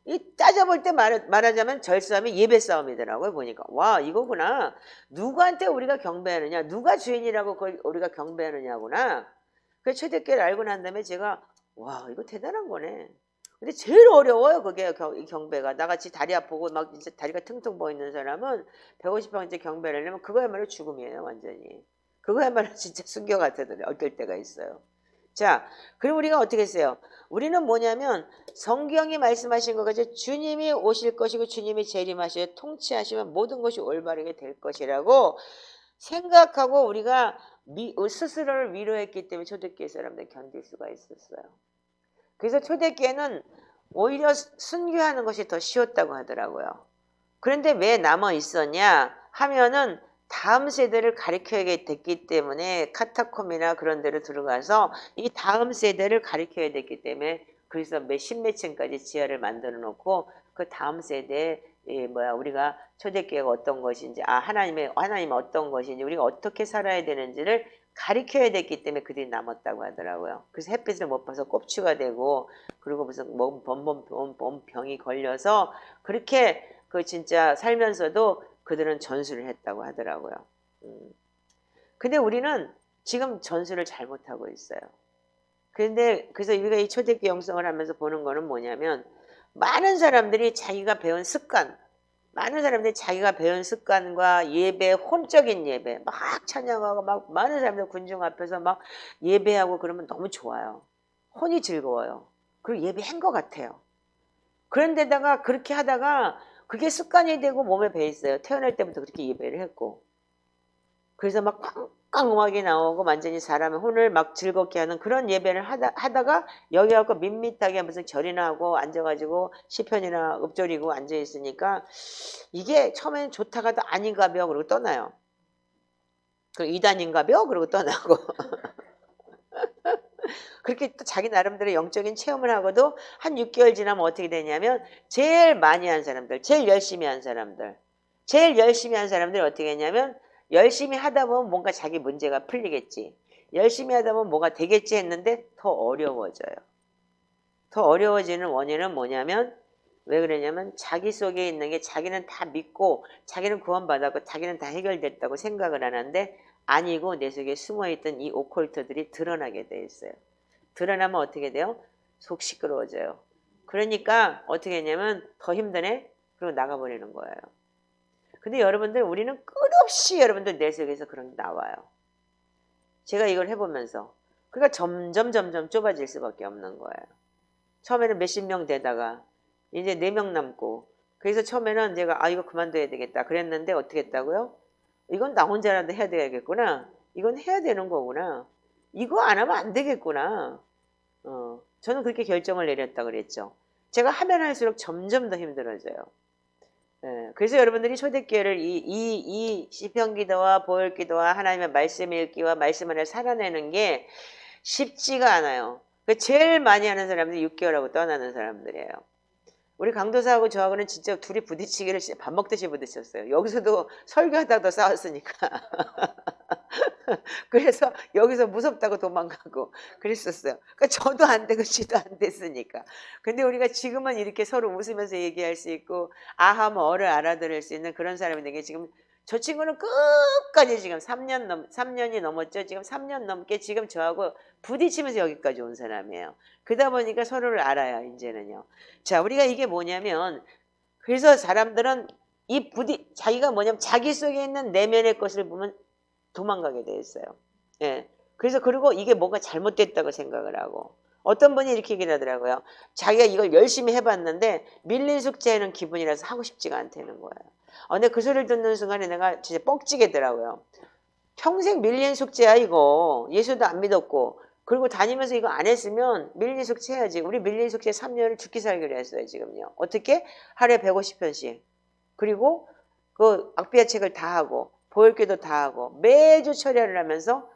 이 따져볼 때 말하자면 절싸움이 예배 싸움이더라고요. 보니까 와 이거구나. 누구한테 우리가 경배하느냐, 누가 주인이라고 그걸 우리가 경배하느냐구나. 그 초대교회를 알고 난 다음에 제가 와 이거 대단한 거네. 근데 제일 어려워요 그게 이 경배가. 나같이 다리 아프고 막 이제 다리가 퉁퉁 부어있는 사람은 150번째 경배를 하려면 그거야말로 죽음이에요. 완전히. 그거야말로 진짜 순교 같아도 어떨 때가 있어요. 자, 그럼 우리가 어떻게 했어요? 우리는 뭐냐면 성경이 말씀하신 것 같이 주님이 오실 것이고 주님이 재림하시고 통치하시면 모든 것이 올바르게 될 것이라고 생각하고 우리가 스스로를 위로했기 때문에 초대교회 사람들 견딜 수가 있었어요. 그래서 초대교회는 오히려 순교하는 것이 더 쉬웠다고 하더라고요. 그런데 왜 남아 있었냐 하면은 다음 세대를 가르쳐야 됐기 때문에 카타콤이나 그런 데로 들어가서 이 다음 세대를 가르쳐야 됐기 때문에 그래서 몇십 층까지 지하를 만들어 놓고 그 다음 세대에 우리가 초대교회가 어떤 것인지 하나님 어떤 것인지 우리가 어떻게 살아야 되는지를 가르쳐야 됐기 때문에 그들이 남았다고 하더라고요. 그래서 햇빛을 못 봐서 꼽추가 되고 그리고 무슨 병이 걸려서 그렇게 그 진짜 살면서도 그들은 전수를 했다고 하더라고요. 근데 우리는 지금 전수를 잘못하고 있어요. 그래서 우리가 이 초대교회 영성을 하면서 보는 거는 뭐냐면 많은 사람들이 자기가 배운 습관과 예배, 혼적인 예배, 막 찬양하고 막 많은 사람들 군중 앞에서 막 예배하고 그러면 너무 좋아요. 혼이 즐거워요. 그리고 예배한 것 같아요. 그런데다가 그렇게 하다가 그게 습관이 되고 몸에 배 있어요. 태어날 때부터 그렇게 예배를 했고. 그래서 막 꽝꽝 음악이 나오고 완전히 사람의 혼을 막 즐겁게 하는 그런 예배를 하다가 여기 와서 밋밋하게 무슨 절이나 하고 앉아가지고 시편이나 읊조리고 앉아있으니까 이게 처음엔 좋다가도 아닌가벼 그러고 떠나요. 그리고 이단인가벼 그러고 떠나고. 그렇게 또 자기 나름대로 영적인 체험을 하고도 한 6개월 지나면 어떻게 되냐면 제일 많이 한 사람들, 제일 열심히 한 사람들이 어떻게 했냐면 열심히 하다 보면 뭔가 자기 문제가 풀리겠지. 열심히 하다 보면 뭐가 되겠지 했는데 더 어려워져요. 더 어려워지는 원인은 뭐냐면 왜 그러냐면 자기 속에 있는 게 자기는 다 믿고 자기는 구원받았고 자기는 다 해결됐다고 생각을 하는데 아니고 내 속에 숨어있던 이 오컬트들이 드러나게 돼 있어요. 드러나면 어떻게 돼요? 속 시끄러워져요. 그러니까 어떻게 했냐면 더 힘드네? 그리고 나가버리는 거예요. 근데 여러분들 우리는 끝없이 여러분들 내 속에서 그런 게 나와요. 제가 이걸 해보면서 그러니까 점점 좁아질 수밖에 없는 거예요. 처음에는 몇십 명 되다가 이제 4명 남고 그래서 처음에는 제가 이거 그만둬야 되겠다 그랬는데 어떻게 했다고요? 이건 나 혼자라도 해야 되겠구나. 이건 해야 되는 거구나. 이거 안 하면 안 되겠구나. 저는 그렇게 결정을 내렸다 그랬죠. 제가 하면 할수록 점점 더 힘들어져요. 그래서 여러분들이 초대교회를 이 시편기도와 보혈기도와 하나님의 말씀 읽기와 말씀 안에 살아내는 게 쉽지가 않아요. 제일 많이 하는 사람들이 6개월하고 떠나는 사람들이에요. 우리 강도사하고 저하고는 진짜 둘이 부딪히기를 진짜 밥 먹듯이 부딪혔어요. 여기서도 설교하다가 싸웠으니까. 그래서 여기서 무섭다고 도망가고 그랬었어요. 그러니까 저도 안 되고 지도 안 됐으니까. 근데 우리가 지금은 이렇게 서로 웃으면서 얘기할 수 있고 아하면 어를 알아들을 수 있는 그런 사람이 되게 지금 저 친구는 끝까지 지금 3년이 넘었죠. 지금 3년 넘게 지금 저하고 부딪히면서 여기까지 온 사람이에요. 그러다 보니까 서로를 알아요, 이제는요. 자, 우리가 이게 뭐냐면 그래서 사람들은 자기가 뭐냐면 자기 속에 있는 내면의 것을 보면 도망가게 돼 있어요. 예. 그래서 그리고 이게 뭔가 잘못됐다고 생각을 하고 어떤 분이 이렇게 얘기를 하더라고요. 자기가 이걸 열심히 해봤는데 밀린 숙제는 기분이라서 하고 싶지가 않다는 거예요. 근데 그 소리를 듣는 순간에 내가 진짜 뻑찌겠더라고요. 평생 밀린 숙제야 이거. 예수도 안 믿었고 그리고 다니면서 이거 안 했으면 밀린 숙제 해야지. 우리 밀린 숙제 3년을 죽기 살기로 했어요 지금요. 어떻게? 하루에 150편씩. 그리고 그 악비아 책을 다 하고 보혈기도 다 하고 매주 철야를 하면서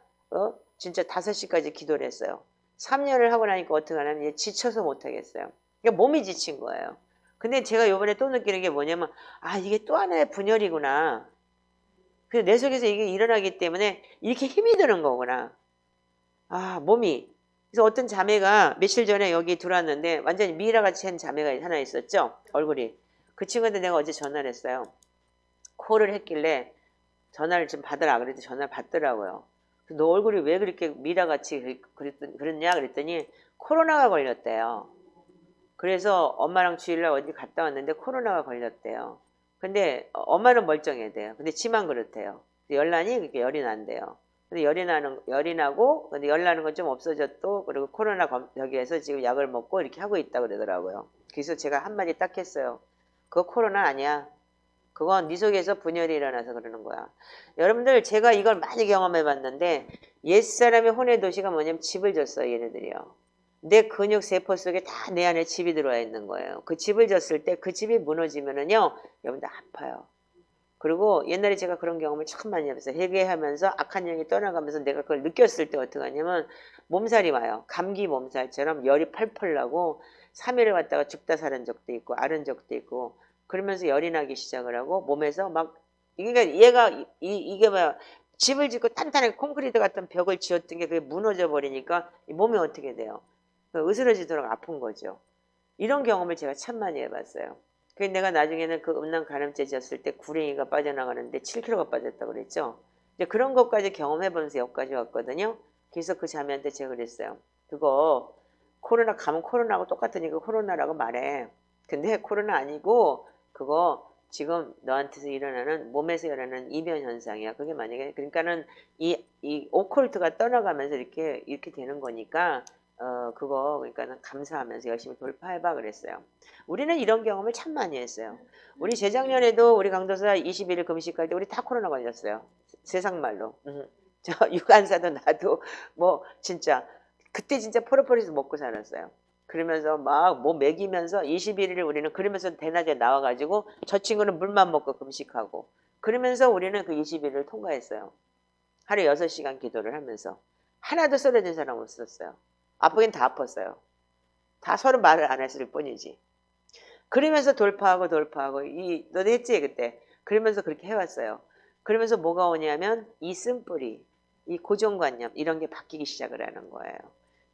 진짜 5시까지 기도를 했어요. 3년을 하고 나니까 어떻게 하냐면 이제 지쳐서 못하겠어요. 그러니까 몸이 지친 거예요. 근데 제가 이번에 또 느끼는 게 뭐냐면 이게 또 하나의 분열이구나. 그래서 내 속에서 이게 일어나기 때문에 이렇게 힘이 드는 거구나. 몸이. 그래서 어떤 자매가 며칠 전에 여기 들어왔는데 완전히 미라같이 한 자매가 하나 있었죠. 얼굴이. 그 친구한테 내가 어제 전화를 했어요. 콜을 했길래 전화를 좀 받으라 그랬더니 전화를 받더라고요. 너 얼굴이 왜 그렇게 미라같이 그랬냐 그랬더니 코로나가 걸렸대요. 그래서 엄마랑 주일날 어디 갔다 왔는데 코로나가 걸렸대요. 근데 엄마는 멀쩡해야 근데 지만 그렇대요. 열나니 그렇게 열이 난대요. 근데 열이 나고 근데 열 나는 건 좀 없어졌고 그리고 코로나 저기에서 지금 약을 먹고 이렇게 하고 있다고 그러더라고요. 그래서 제가 한마디 딱 했어요. 그거 코로나 아니야. 그건 네 속에서 분열이 일어나서 그러는 거야. 여러분들 제가 이걸 많이 경험해 봤는데 옛사람의 혼의 도시가 뭐냐면 집을 졌어요. 얘네들이요. 내 근육 세포 속에 다 내 안에 집이 들어와 있는 거예요. 그 집을 졌을 때 그 집이 무너지면은요. 여러분들 아파요. 그리고 옛날에 제가 그런 경험을 참 많이 해봤어요. 회개하면서 악한 영이 떠나가면서 내가 그걸 느꼈을 때 어떻게 하냐면 몸살이 와요. 감기 몸살처럼 열이 펄펄 나고 3일을 갔다가 죽다 사는 적도 있고 앓은 적도 있고 그러면서 열이 나기 시작을 하고 몸에서 막 그러니까 얘가 이게 뭐야 집을 짓고 탄탄하게 콘크리트 같은 벽을 지었던 게 그게 무너져 버리니까 몸이 어떻게 돼요? 으스러지도록 아픈 거죠. 이런 경험을 제가 참 많이 해봤어요. 그래서 내가 나중에는 그 음란 간암제 졌을 때 구랭이가 빠져나가는데 7kg가 빠졌다고 그랬죠. 이제 그런 것까지 경험해보면서 여기까지 왔거든요. 그래서 그 자매한테 제가 그랬어요. 그거 코로나 가면 코로나하고 똑같으니까 코로나라고 말해. 근데 코로나 아니고 그거 지금 너한테서 일어나는 몸에서 일어나는 이변 현상이야. 그게 만약에 그러니까는 이 오컬트가 떠나가면서 이렇게 되는 거니까 그거 그러니까는 감사하면서 열심히 돌파해봐 그랬어요. 우리는 이런 경험을 참 많이 했어요. 우리 재작년에도 우리 강도사 21일 금식할 때 우리 다 코로나 걸렸어요. 세상 말로. 저 유관사도 나도 뭐 진짜 그때 진짜 포로포리에서 먹고 살았어요. 그러면서 막 뭐 먹이면서 21일을 우리는 그러면서 대낮에 나와가지고 저 친구는 물만 먹고 금식하고 그러면서 우리는 그 21일을 통과했어요. 하루 6시간 기도를 하면서 하나도 쓰러진 사람 없었어요. 아프긴 다 아팠어요. 다 서로 말을 안 했을 뿐이지. 그러면서 돌파하고 너도 했지 그때. 그러면서 그렇게 해왔어요. 그러면서 뭐가 오냐면 이 쓴뿌리, 이 고정관념 이런 게 바뀌기 시작을 하는 거예요.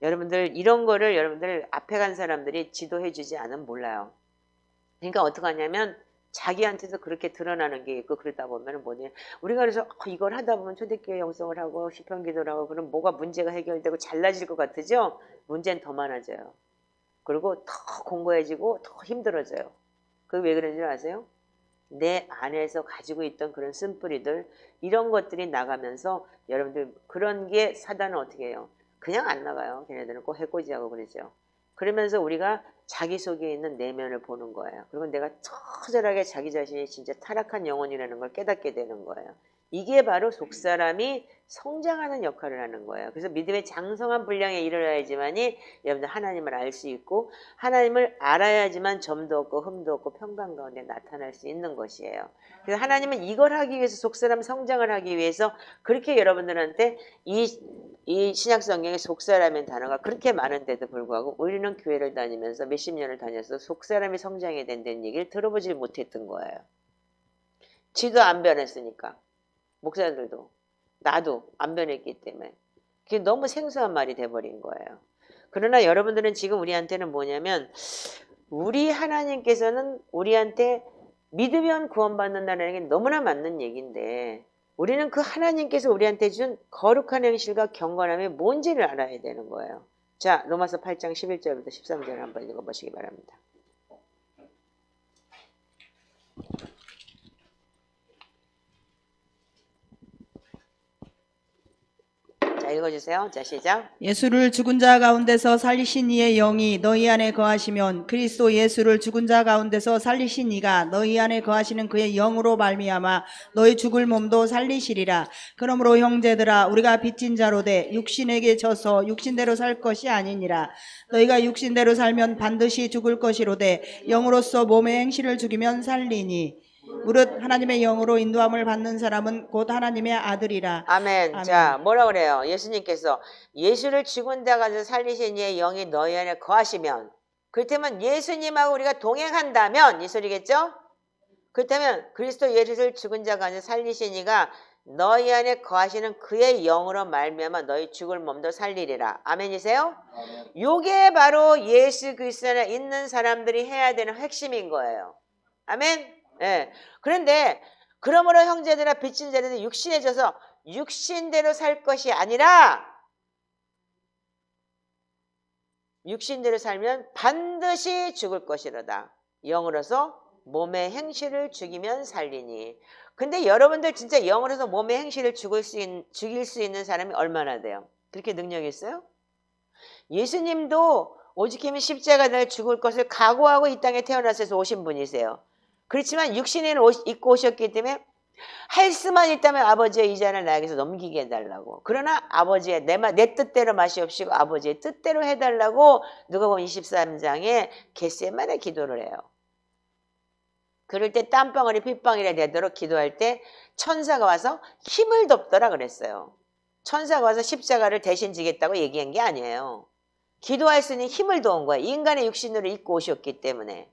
여러분들 이런 거를 여러분들 앞에 간 사람들이 지도해주지 않으면 몰라요. 그러니까 어떻게 하냐면 자기한테서 그렇게 드러나는 게 있고 그러다 보면 뭐냐 우리가 그래서 이걸 하다 보면 초대교회 영성을 하고 시편기도를 하고 그럼 뭐가 문제가 해결되고 잘나질 것 같으죠? 문제는 더 많아져요. 그리고 더 공고해지고 더 힘들어져요. 그게 왜 그런지 아세요? 내 안에서 가지고 있던 그런 쓴뿌리들 이런 것들이 나가면서 여러분들 그런 게 사단은 어떻게 해요? 그냥 안 나가요. 걔네들은 꼭 해코지하고 그러죠. 그러면서 우리가 자기 속에 있는 내면을 보는 거예요. 그리고 내가 처절하게 자기 자신이 진짜 타락한 영혼이라는 걸 깨닫게 되는 거예요. 이게 바로 속사람이 성장하는 역할을 하는 거예요. 그래서 믿음의 장성한 분량에 이르러야지만이 여러분들 하나님을 알 수 있고 하나님을 알아야지만 점도 없고 흠도 없고 평강 가운데 나타날 수 있는 것이에요. 그래서 하나님은 이걸 하기 위해서 속사람 성장을 하기 위해서 그렇게 여러분들한테 이 신약성경에 속사람인 단어가 그렇게 많은데도 불구하고 우리는 교회를 다니면서 몇십 년을 다녀서 속사람이 성장해야 된다는 얘기를 들어보질 못했던 거예요. 지도 안 변했으니까. 목사들도 나도 안 변했기 때문에 그게 너무 생소한 말이 돼버린 거예요. 그러나 여러분들은 지금 우리한테는 뭐냐면 우리 하나님께서는 우리한테 믿으면 구원받는다는 게 너무나 맞는 얘기인데 우리는 그 하나님께서 우리한테 준 거룩한 행실과 경건함이 뭔지를 알아야 되는 거예요. 자, 로마서 8장 11절부터 13절 한번 읽어보시기 바랍니다. 자, 읽어주세요. 자, 시작. 예수를 죽은 자 가운데서 살리신 이의 영이 너희 안에 거하시면 그리스도 예수를 죽은 자 가운데서 살리신 이가 너희 안에 거하시는 그의 영으로 말미암아 너희 죽을 몸도 살리시리라. 그러므로 형제들아 우리가 빚진 자로 돼 육신에게 져서 육신대로 살 것이 아니니라. 너희가 육신대로 살면 반드시 죽을 것이로되 영으로서 몸의 행실을 죽이면 살리니 무릇 하나님의 영으로 인도함을 받는 사람은 곧 하나님의 아들이라. 아멘. 아멘. 자, 뭐라 그래요? 예수님께서 예수를 죽은 데 가서 살리신 이의 영이 너희 안에 거하시면 그렇다면 예수님하고 우리가 동행한다면 이 소리겠죠? 그렇다면 그리스도 예수를 죽은 자 가서 살리신 이가 너희 안에 거하시는 그의 영으로 말미암아 너희 죽을 몸도 살리리라. 아멘이세요? 요게 바로 예수 그리스도 안에 있는 사람들이 해야 되는 핵심인 거예요. 아멘? 예. 그런데 그러므로 형제들아 빚진 자들은 육신에 져서 육신대로 살 것이 아니라 육신대로 살면 반드시 죽을 것이로다. 영으로서 몸의 행실을 죽이면 살리니. 근데 여러분들 진짜 영으로서 몸의 행실을 죽일 수 있는 사람이 얼마나 돼요? 그렇게 능력이 있어요? 예수님도 오직이면 십자가를 죽을 것을 각오하고 이 땅에 태어나셔서 오신 분이세요. 그렇지만 육신을 입고 오셨기 때문에 할 수만 있다면 아버지의 이 잔을 나에게서 넘기게 해달라고. 그러나 아버지의 내 뜻대로 마시옵시고 아버지의 뜻대로 해달라고 누가복음 23장에 겟세마네 기도를 해요. 그럴 때 땀방울이 핏방울이 되도록 기도할 때 천사가 와서 힘을 덮더라 그랬어요. 천사가 와서 십자가를 대신 지겠다고 얘기한 게 아니에요. 기도할 수 있는 힘을 도운 거예요. 인간의 육신으로 입고 오셨기 때문에.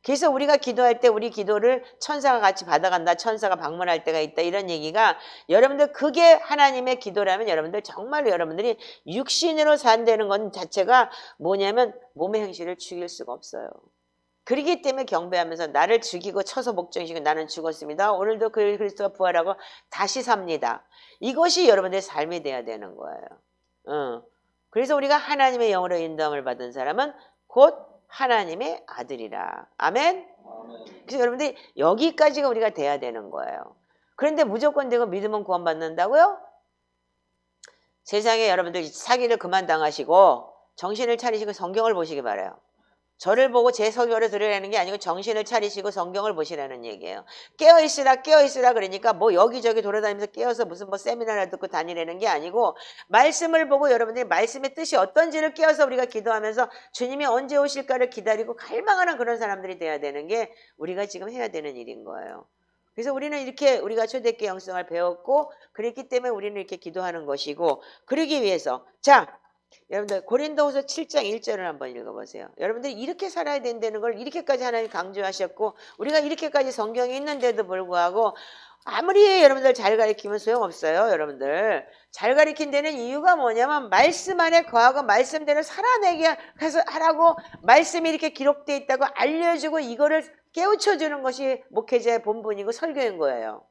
그래서 우리가 기도할 때 우리 기도를 천사가 같이 받아간다. 천사가 방문할 때가 있다. 이런 얘기가 여러분들 그게 하나님의 기도라면 여러분들 정말로 여러분들이 육신으로 산다는 건 자체가 뭐냐면 몸의 행실을 죽일 수가 없어요. 그렇기 때문에 경배하면서 나를 죽이고 쳐서 목정이시고 나는 죽었습니다. 오늘도 그리스도가 부활하고 다시 삽니다. 이것이 여러분들의 삶이 돼야 되는 거예요. 그래서 우리가 하나님의 영으로 인도함을 받은 사람은 곧 하나님의 아들이라. 아멘? 그래서 여러분들이 여기까지가 우리가 돼야 되는 거예요. 그런데 무조건 되고 믿으면 구원받는다고요? 세상에 여러분들 사기를 그만 당하시고 정신을 차리시고 성경을 보시기 바라요. 저를 보고 제 설교를 들으라는 게 아니고 정신을 차리시고 성경을 보시라는 얘기예요. 깨어있으라 그러니까 뭐 여기저기 돌아다니면서 깨어서 무슨 뭐 세미나를 듣고 다니라는 게 아니고 말씀을 보고 여러분들이 말씀의 뜻이 어떤지를 깨어서 우리가 기도하면서 주님이 언제 오실까를 기다리고 갈망하는 그런 사람들이 돼야 되는 게 우리가 지금 해야 되는 일인 거예요. 그래서 우리는 이렇게 우리가 초대교회 영성을 배웠고 그랬기 때문에 우리는 이렇게 기도하는 것이고 그러기 위해서 자 여러분들 고린도후서 7장 1절을 한번 읽어보세요. 여러분들이 이렇게 살아야 된다는 걸 이렇게까지 하나님 강조하셨고 우리가 이렇게까지 성경이 있는데도 불구하고 아무리 여러분들 잘 가르치면 소용없어요. 여러분들 잘 가르친 데는 이유가 뭐냐면 말씀 안에 거하고 말씀대로 살아내게 해서 하라고 말씀이 이렇게 기록되어 있다고 알려주고 이거를 깨우쳐주는 것이 목회자의 본분이고 설교인 거예요.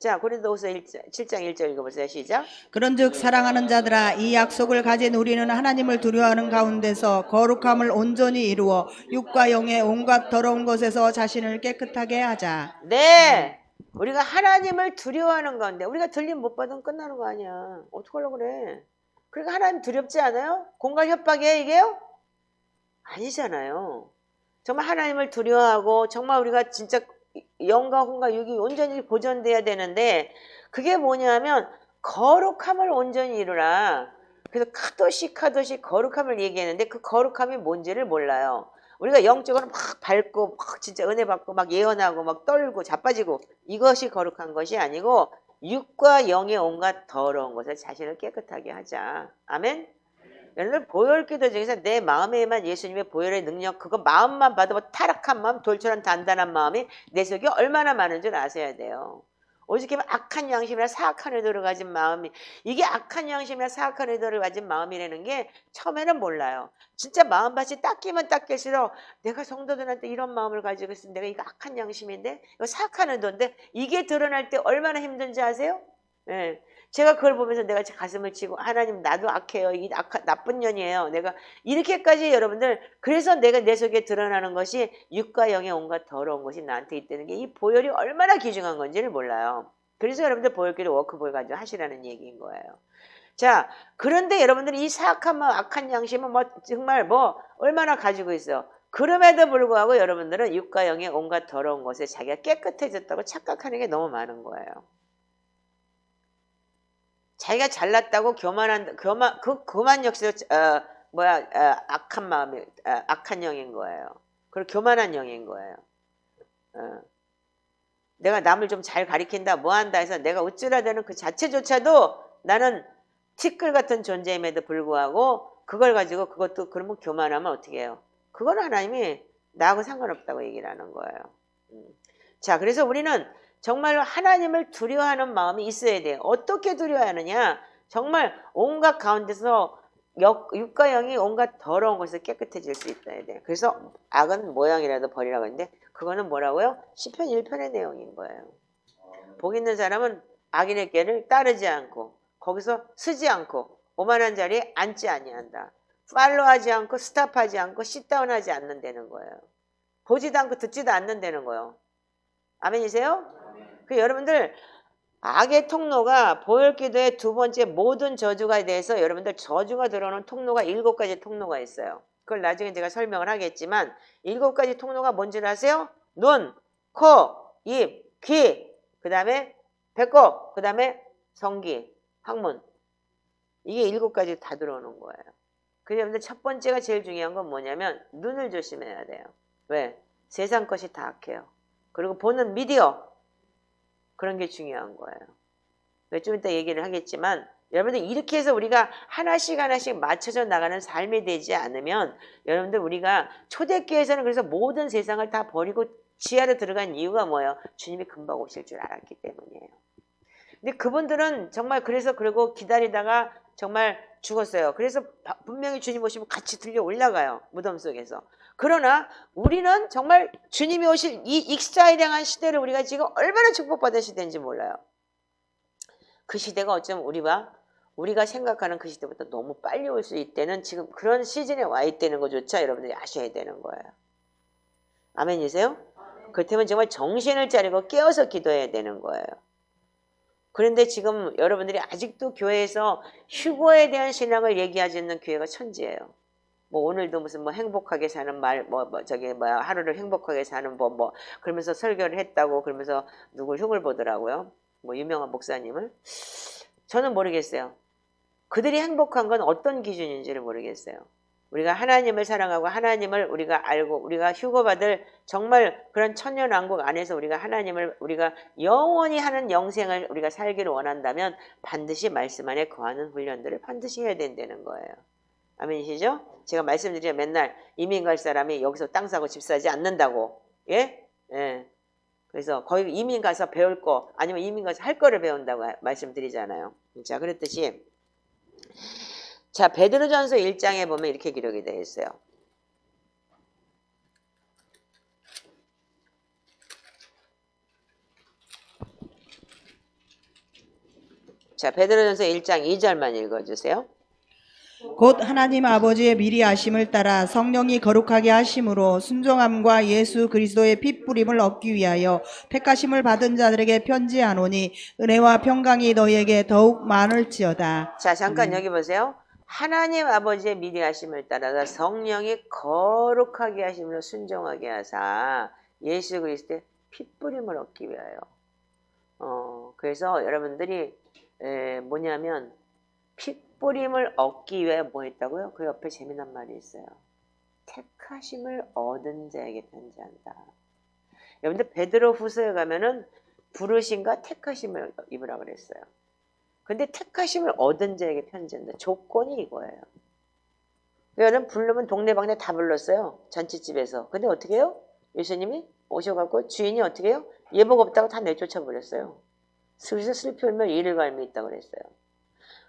자, 고린도후서 7장 1절 읽어보세요. 시작. 그런즉 사랑하는 자들아 이 약속을 가진 우리는 하나님을 두려워하는 가운데서 거룩함을 온전히 이루어 육과 영의 온갖 더러운 것에서 자신을 깨끗하게 하자. 네. 우리가 하나님을 두려워하는 가운데 우리가 들림 못 받으면 끝나는 거 아니야. 어떡하려고 그래. 그러니까 하나님 두렵지 않아요? 공갈 협박이에요 이게요? 아니잖아요. 정말 하나님을 두려워하고 정말 우리가 진짜 영과 혼과 육이 온전히 보존돼야 되는데 그게 뭐냐면 거룩함을 온전히 이루라. 그래서 카도시 거룩함을 얘기했는데 그 거룩함이 뭔지를 몰라요. 우리가 영적으로 막 밝고 막 진짜 은혜 받고 막 예언하고 막 떨고 자빠지고 이것이 거룩한 것이 아니고 육과 영의 온갖 더러운 것을 자신을 깨끗하게 하자. 아멘. 여러분들 보혈기도 중에서 내 마음에만 예수님의 보혈의 능력 그거 마음만 봐도 뭐 타락한 마음 돌처럼 단단한 마음이 내 속에 얼마나 많은 줄 아셔야 돼요. 오죽하면 악한 양심이나 사악한 의도를 가진 마음이 이게 악한 양심이나 사악한 의도를 가진 마음이라는 게 처음에는 몰라요. 진짜 마음밭이 닦이면 닦일수록 내가 성도들한테 이런 마음을 가지고 있으면 내가 이거 악한 양심인데 이거 사악한 의도인데 이게 드러날 때 얼마나 힘든지 아세요? 예. 제가 그걸 보면서 내가 가슴을 치고 하나님 나도 악해요. 이 나쁜 년이에요. 내가 이렇게까지 여러분들 그래서 내가 내 속에 드러나는 것이 육과 영의 온갖 더러운 것이 나한테 있다는 게 이 보혈이 얼마나 귀중한 건지를 몰라요. 그래서 여러분들 보혈기도 워크볼 가지고 하시라는 얘기인 거예요. 자, 그런데 여러분들이 이 사악한 마음, 악한 양심은 뭐 정말 뭐 얼마나 가지고 있어. 그럼에도 불구하고 여러분들은 육과 영의 온갖 더러운 것에 자기가 깨끗해졌다고 착각하는 게 너무 많은 거예요. 자기가 잘났다고 교만 역시도 악한 마음이 악한 영인 거예요. 그리고 교만한 영인 거예요. 내가 남을 좀 잘 가리킨다 뭐한다 해서 내가 어쩌라 되는 그 자체조차도 나는 티끌 같은 존재임에도 불구하고 그걸 가지고 그것도 그러면 교만하면 어떻게 해요? 그건 하나님이 나하고 상관없다고 얘기를 하는 거예요. 자, 그래서 우리는 정말 하나님을 두려워하는 마음이 있어야 돼요. 어떻게 두려워하느냐? 정말 온갖 가운데서 육과 영이 온갖 더러운 것에서 깨끗해질 수 있어야 돼요. 그래서 악은 모양이라도 버리라고 했는데 그거는 뭐라고요? 시편 1편의 내용인 거예요. 복 있는 사람은 악인의 길을 따르지 않고 거기서 서지 않고 오만한 자리에 앉지 아니한다. 팔로우하지 않고 스탑하지 않고 싯다운하지 않는다는 거예요. 보지도 않고 듣지도 않는다는 거예요. 아멘이세요? 그 여러분들 악의 통로가 보혈기도의 두 번째 모든 저주가 대해서 여러분들 저주가 들어오는 통로가 7가지 통로가 있어요. 그걸 나중에 제가 설명을 하겠지만 7가지 통로가 뭔지를 아세요? 눈, 코, 입, 귀, 그 다음에 배꼽, 그 다음에 성기, 항문. 이게 7가지 다 들어오는 거예요. 그래서 여러분들 첫 번째가 제일 중요한 건 뭐냐면 눈을 조심해야 돼요. 왜? 세상 것이 다 악해요. 그리고 보는 미디어 그런 게 중요한 거예요. 좀 이따 얘기를 하겠지만 여러분들 이렇게 해서 우리가 하나씩 맞춰져 나가는 삶이 되지 않으면 여러분들 우리가 초대교회에서는 그래서 모든 세상을 다 버리고 지하로 들어간 이유가 뭐예요? 주님이 금방 오실 줄 알았기 때문이에요. 근데 그분들은 정말 그래서 그러고 기다리다가 정말 죽었어요. 그래서 분명히 주님 오시면 같이 들려 올라가요. 무덤 속에서. 그러나 우리는 정말 주님이 오실 이 익사일행한 시대를 우리가 지금 얼마나 축복받은 시대인지 몰라요. 그 시대가 어쩌면 우리가 생각하는 그 시대보다 너무 빨리 올 수 있다는 지금 그런 시즌에 와 있다는 것조차 여러분들이 아셔야 되는 거예요. 아멘이세요? 그렇다면 정말 정신을 차리고 깨어서 기도해야 되는 거예요. 그런데 지금 여러분들이 아직도 교회에서 휴거에 대한 신앙을 얘기하지 않는 교회가 천지예요. 뭐 오늘도 무슨 뭐 행복하게 사는 하루를 행복하게 사는 법 그러면서 설교를 했다고 그러면서 누굴 흉을 보더라고요. 뭐 유명한 목사님을. 저는 모르겠어요. 그들이 행복한 건 어떤 기준인지를 모르겠어요. 우리가 하나님을 사랑하고 하나님을 우리가 알고 우리가 휴거받을 정말 그런 천년왕국 안에서 우리가 하나님을 우리가 영원히 하는 영생을 우리가 살기를 원한다면 반드시 말씀 안에 거하는 훈련들을 반드시 해야 된다는 거예요. 아멘이시죠? 제가 말씀드리면 맨날 이민 갈 사람이 여기서 땅 사고 집 사지 않는다고. 예? 예. 그래서 거기 이민 가서 배울 거 아니면 이민 가서 할 거를 배운다고 말씀드리잖아요. 자, 그랬듯이 자, 베드로전서 1장에 보면 이렇게 기록이 되어 있어요. 자, 베드로전서 1장 2절만 읽어주세요. 곧 하나님 아버지의 미리 하심을 따라 성령이 거룩하게 하심으로 순종함과 예수 그리스도의 핏부림을 얻기 위하여 택하심을 받은 자들에게 편지하노니 은혜와 평강이 너희에게 더욱 많을지어다. 자, 잠깐 여기 보세요. 하나님 아버지의 미리 하심을 따라서 성령이 거룩하게 하심으로 순종하게 하사 예수 그리스도의 핏부림을 얻기 위하여. 그래서 여러분들이 뭐냐면 핏부림을 얻기 위하여 뭐 했다고요? 그 옆에 재미난 말이 있어요. 택하심을 얻은 자에게 편지한다. 여러분들 베드로 후서에 가면은 부르심과 택하심을 입으라 그랬어요. 근데 택하심을 얻은 자에게 편지한다. 조건이 이거예요. 여러분 부르면 동네방네 다 불렀어요. 잔치집에서. 근데 어떻게 해요? 예수님이 오셔갖고 주인이 어떻게 해요? 예복 없다고 다 내쫓아 버렸어요. 그래서 슬피 울며 이를 갈미 있다고 그랬어요.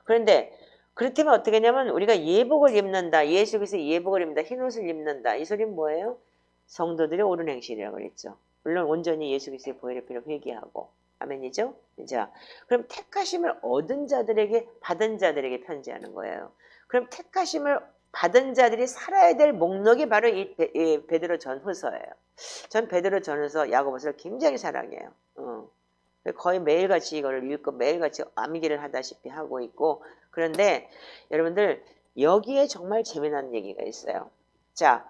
그런데 그렇다면 어떻게 하냐면 우리가 예복을 입는다. 예수 그리스도의 예복을 입는다. 흰옷을 입는다. 이 소리는 뭐예요? 성도들의 옳은 행실이라고 그랬죠. 물론 온전히 예수 그리스도의 보혈의 피로 회개하고. 아멘이죠? 자, 그럼 택하심을 얻은 자들에게 받은 자들에게 편지하는 거예요. 그럼 택하심을 받은 자들이 살아야 될 목록이 바로 이 베드로 전후서예요. 전 베드로 전후서 야고보서를 굉장히 사랑해요. 거의 매일같이 이거를 읽고 매일같이 암기를 하다시피 하고 있고 그런데 여러분들 여기에 정말 재미난 얘기가 있어요. 자,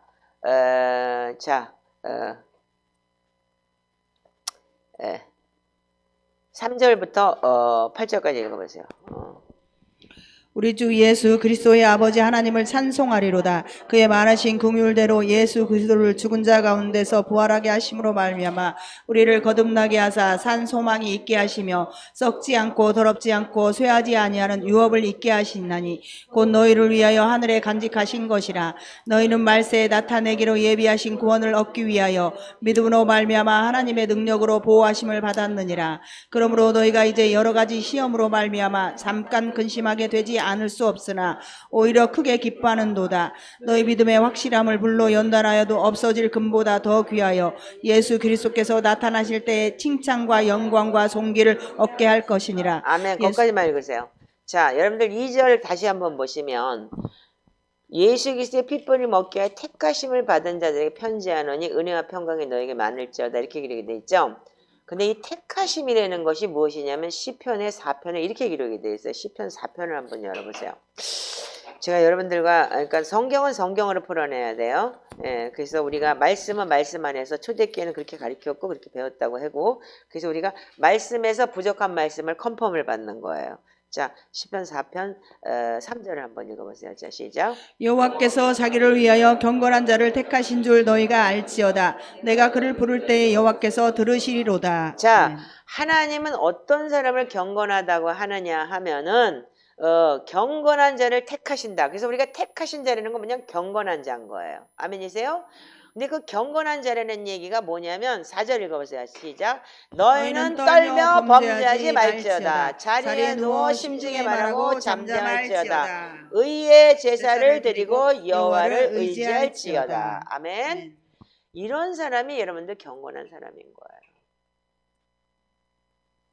3절부터 8절까지 읽어보세요. 우리 주 예수 그리스도의 아버지 하나님을 찬송하리로다. 그의 많으신 긍휼대로 예수 그리스도를 죽은 자 가운데서 부활하게 하심으로 말미암아 우리를 거듭나게 하사 산 소망이 있게 하시며 썩지 않고 더럽지 않고 쇠하지 아니하는 유업을 있게 하시나니 곧 너희를 위하여 하늘에 간직하신 것이라. 너희는 말세에 나타내기로 예비하신 구원을 얻기 위하여 믿음으로 말미암아 하나님의 능력으로 보호하심을 받았느니라. 그러므로 너희가 이제 여러 가지 시험으로 말미암아 잠깐 근심하게 되지 않을 수 없으나 오히려 크게 기뻐하는도다. 너희 믿음의 확실함을 불로 연단하여도 없어질 금보다 더 귀하여 예수 그리스도께서 나타나실 때에 칭찬과 영광과 존귀를 얻게 할 것이니라. 아멘. 거기까지만 읽으세요. 자, 여러분들 2절 다시 한번 보시면 예수 그리스도의 핏불을 먹게 할 택하심을 받은 자들에게 편지하노니 은혜와 평강이 너에게 많을지어다 이렇게 기록이 되어 있죠. 근데 이 택하심이라는 것이 무엇이냐면 시편의 4편에 이렇게 기록이 되어 있어요. 시편 4편을 한번 열어보세요. 제가 여러분들과 그러니까 성경은 성경으로 풀어내야 돼요. 그래서 우리가 말씀은 말씀 안에서 초대기에는 그렇게 가르쳤고 그렇게 배웠다고 하고 그래서 우리가 말씀에서 부족한 말씀을 컨펌을 받는 거예요. 자, 시편 4편 3절을 한번 읽어보세요. 자, 시작. 여호와께서 자기를 위하여 경건한 자를 택하신 줄 너희가 알지어다. 내가 그를 부를 때에 여호와께서 들으시리로다. 자, 하나님은 어떤 사람을 경건하다고 하느냐 하면은 경건한 자를 택하신다. 그래서 우리가 택하신 자라는 건 뭐냐? 경건한 자인 거예요. 아멘이세요? 근데 그 경건한 자라는 얘기가 뭐냐면 4절 읽어보세요. 시작. 너희는 떨며 범죄하지 말지어다. 자리에 누워 심중에 말하고 잠잠할지어다. 의의 제사를 드리고 여호와를 의지할지어다. 아멘. 이런 사람이 여러분들 경건한 사람인 거예요.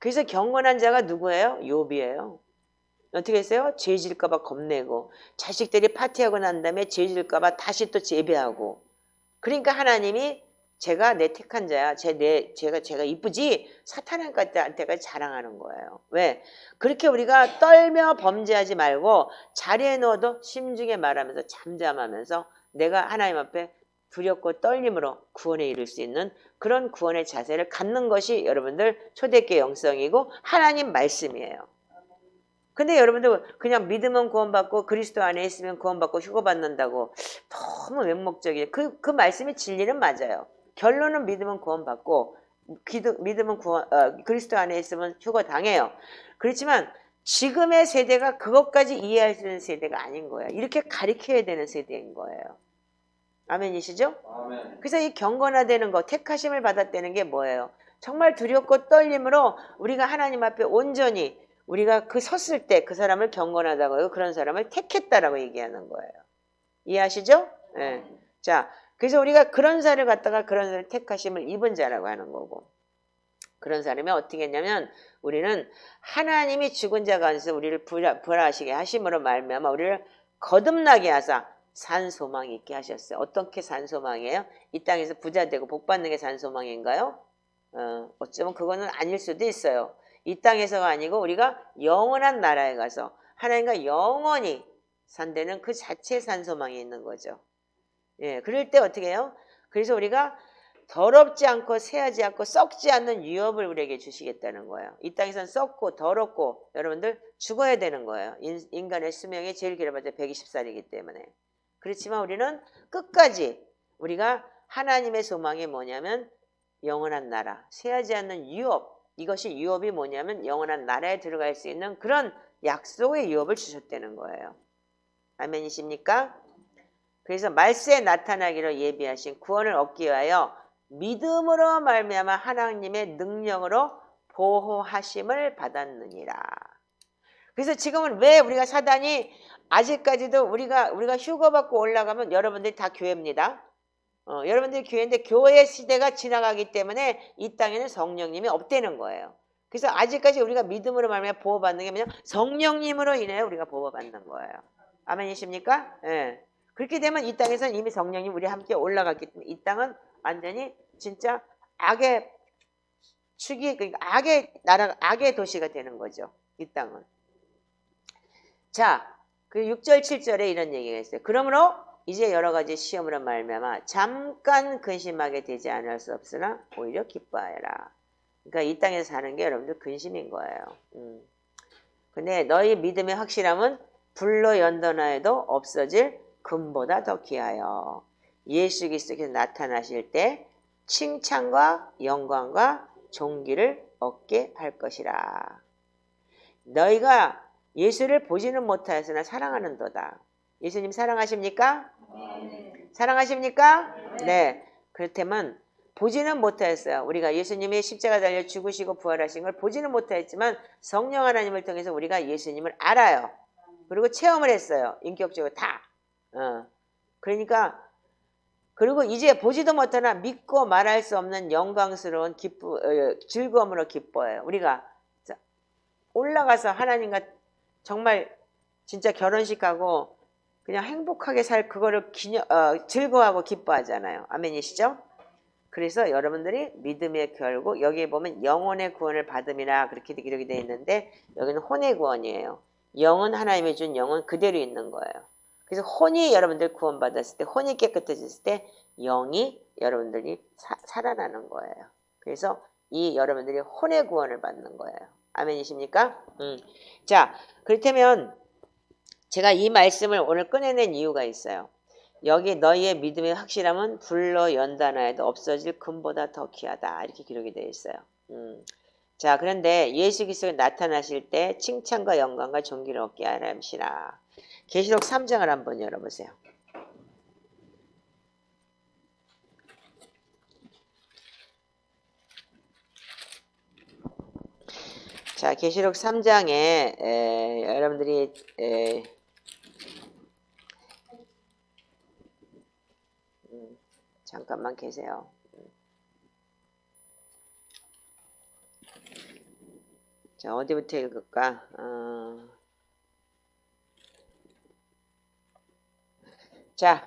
그래서 경건한 자가 누구예요? 욥이에요. 어떻게 했어요? 죄 질까 봐 겁내고 자식들이 파티하고 난 다음에 죄 질까 봐 다시 또 재배하고 그러니까 하나님이 제가 내 택한 자야. 제가 이쁘지? 사탄한테까지 자랑하는 거예요. 왜? 그렇게 우리가 떨며 범죄하지 말고 자리에 누워도 심중에 말하면서 잠잠하면서 내가 하나님 앞에 두렵고 떨림으로 구원에 이를 수 있는 그런 구원의 자세를 갖는 것이 여러분들 초대교회 영성이고 하나님 말씀이에요. 근데 여러분들 그냥 믿으면 구원받고 그리스도 안에 있으면 구원받고 휴거받는다고 너무 맹목적이에요. 그 말씀이 진리는 맞아요. 결론은 믿으면 구원받고 믿으면 그리스도 안에 있으면 휴거당해요. 그렇지만 지금의 세대가 그것까지 이해할 수 있는 세대가 아닌 거예요. 이렇게 가르쳐야 되는 세대인 거예요. 아멘이시죠? 아멘. 그래서 이 경건화되는 거, 택하심을 받았다는 게 뭐예요? 정말 두렵고 떨림으로 우리가 하나님 앞에 온전히 우리가 그 섰을 때 그 사람을 경건하다고 하고 그런 사람을 택했다라고 얘기하는 거예요. 이해하시죠? 네. 자, 그래서 우리가 그런 자를 갖다가 그런 사람을 택하심을 입은 자라고 하는 거고 그런 사람이 어떻게 했냐면 우리는 하나님이 죽은 자 가운데서 우리를 부활하시게 하심으로 말미암아 우리를 거듭나게 하사 산 소망이 있게 하셨어요. 어떻게 산 소망이에요? 이 땅에서 부자 되고 복 받는 게 산 소망인가요? 어쩌면 그거는 아닐 수도 있어요. 이 땅에서가 아니고 우리가 영원한 나라에 가서 하나님과 영원히 산다는 그 자체의 산 소망이 있는 거죠. 예, 그럴 때 어떻게 해요? 그래서 우리가 더럽지 않고 새하지 않고 썩지 않는 유업을 우리에게 주시겠다는 거예요. 이 땅에선 썩고 더럽고 여러분들 죽어야 되는 거예요. 인간의 수명이 제일 길어봤자 120살이기 때문에. 그렇지만 우리는 끝까지 우리가 하나님의 소망이 뭐냐면 영원한 나라, 새하지 않는 유업. 이것이 유업이 뭐냐면 영원한 나라에 들어갈 수 있는 그런 약속의 유업을 주셨다는 거예요. 아멘이십니까? 그래서 말세에 나타나기로 예비하신 구원을 얻기 위하여 믿음으로 말미암아 하나님의 능력으로 보호하심을 받았느니라. 그래서 지금은 왜 우리가 사단이 아직까지도 우리가 휴거받고 올라가면 여러분들이 다 교회입니다. 여러분들이 교회인데 교회 시대가 지나가기 때문에 이 땅에는 성령님이 없다는 거예요. 그래서 아직까지 우리가 믿음으로 말미암아 보호받는 게 뭐냐? 성령님으로 인해 우리가 보호받는 거예요. 아멘이십니까? 예. 그렇게 되면 이 땅에서는 이미 성령님 우리 함께 올라갔기 때문에 이 땅은 완전히 진짜 악의 축이, 그러니까 악의 나라, 악의 도시가 되는 거죠. 이 땅은. 자, 그 6절 7절에 이런 얘기가 있어요. 그러므로 이제 여러 가지 시험으로 말미암아 잠깐 근심하게 되지 않을 수 없으나 오히려 기뻐하여라. 그러니까 이 땅에서 사는 게 여러분들 근심인 거예요. 근데 너희 믿음의 확실함은 불로 연단하여도 없어질 금보다 더 귀하여 예수 그리스도께서 나타나실 때 칭찬과 영광과 존귀를 얻게 할 것이라. 너희가 예수를 보지는 못하였으나 사랑하는도다. 예수님 사랑하십니까? 네. 사랑하십니까? 네. 그렇다면 보지는 못하였어요. 우리가 예수님이 십자가 달려 죽으시고 부활하신 걸 보지는 못하였지만 성령 하나님을 통해서 우리가 예수님을 알아요. 그리고 체험을 했어요. 인격적으로 다. 그러니까 그리고 이제 보지도 못하나 믿고 말할 수 없는 영광스러운 즐거움으로 기뻐해요. 우리가 올라가서 하나님과 정말 진짜 결혼식하고 그냥 행복하게 살 그거를 즐거워하고 기뻐하잖아요. 아멘이시죠? 그래서 여러분들이 믿음의 결국 여기에 보면 영혼의 구원을 받음이라 그렇게 기록이 되어 있는데 여기는 혼의 구원이에요. 영은 하나님이 준 영은 그대로 있는 거예요. 그래서 혼이 여러분들 구원받았을 때 혼이 깨끗해졌을 때 영이 여러분들이 살아나는 거예요. 그래서 이 여러분들이 혼의 구원을 받는 거예요. 아멘이십니까? 자, 그렇다면 제가 이 말씀을 오늘 꺼내낸 이유가 있어요. 여기 너희의 믿음의 확실함은 불로 연단하여도 없어질 금보다 더 귀하다. 이렇게 기록이 되어 있어요. 자, 그런데 예수 그리스도가 나타나실 때 칭찬과 영광과 존귀를 얻게 하시라. 계시록 3장을 한번 열어보세요. 자, 계시록 3장에 여러분들이 잠깐만 계세요. 자, 어디부터 읽을까? 자,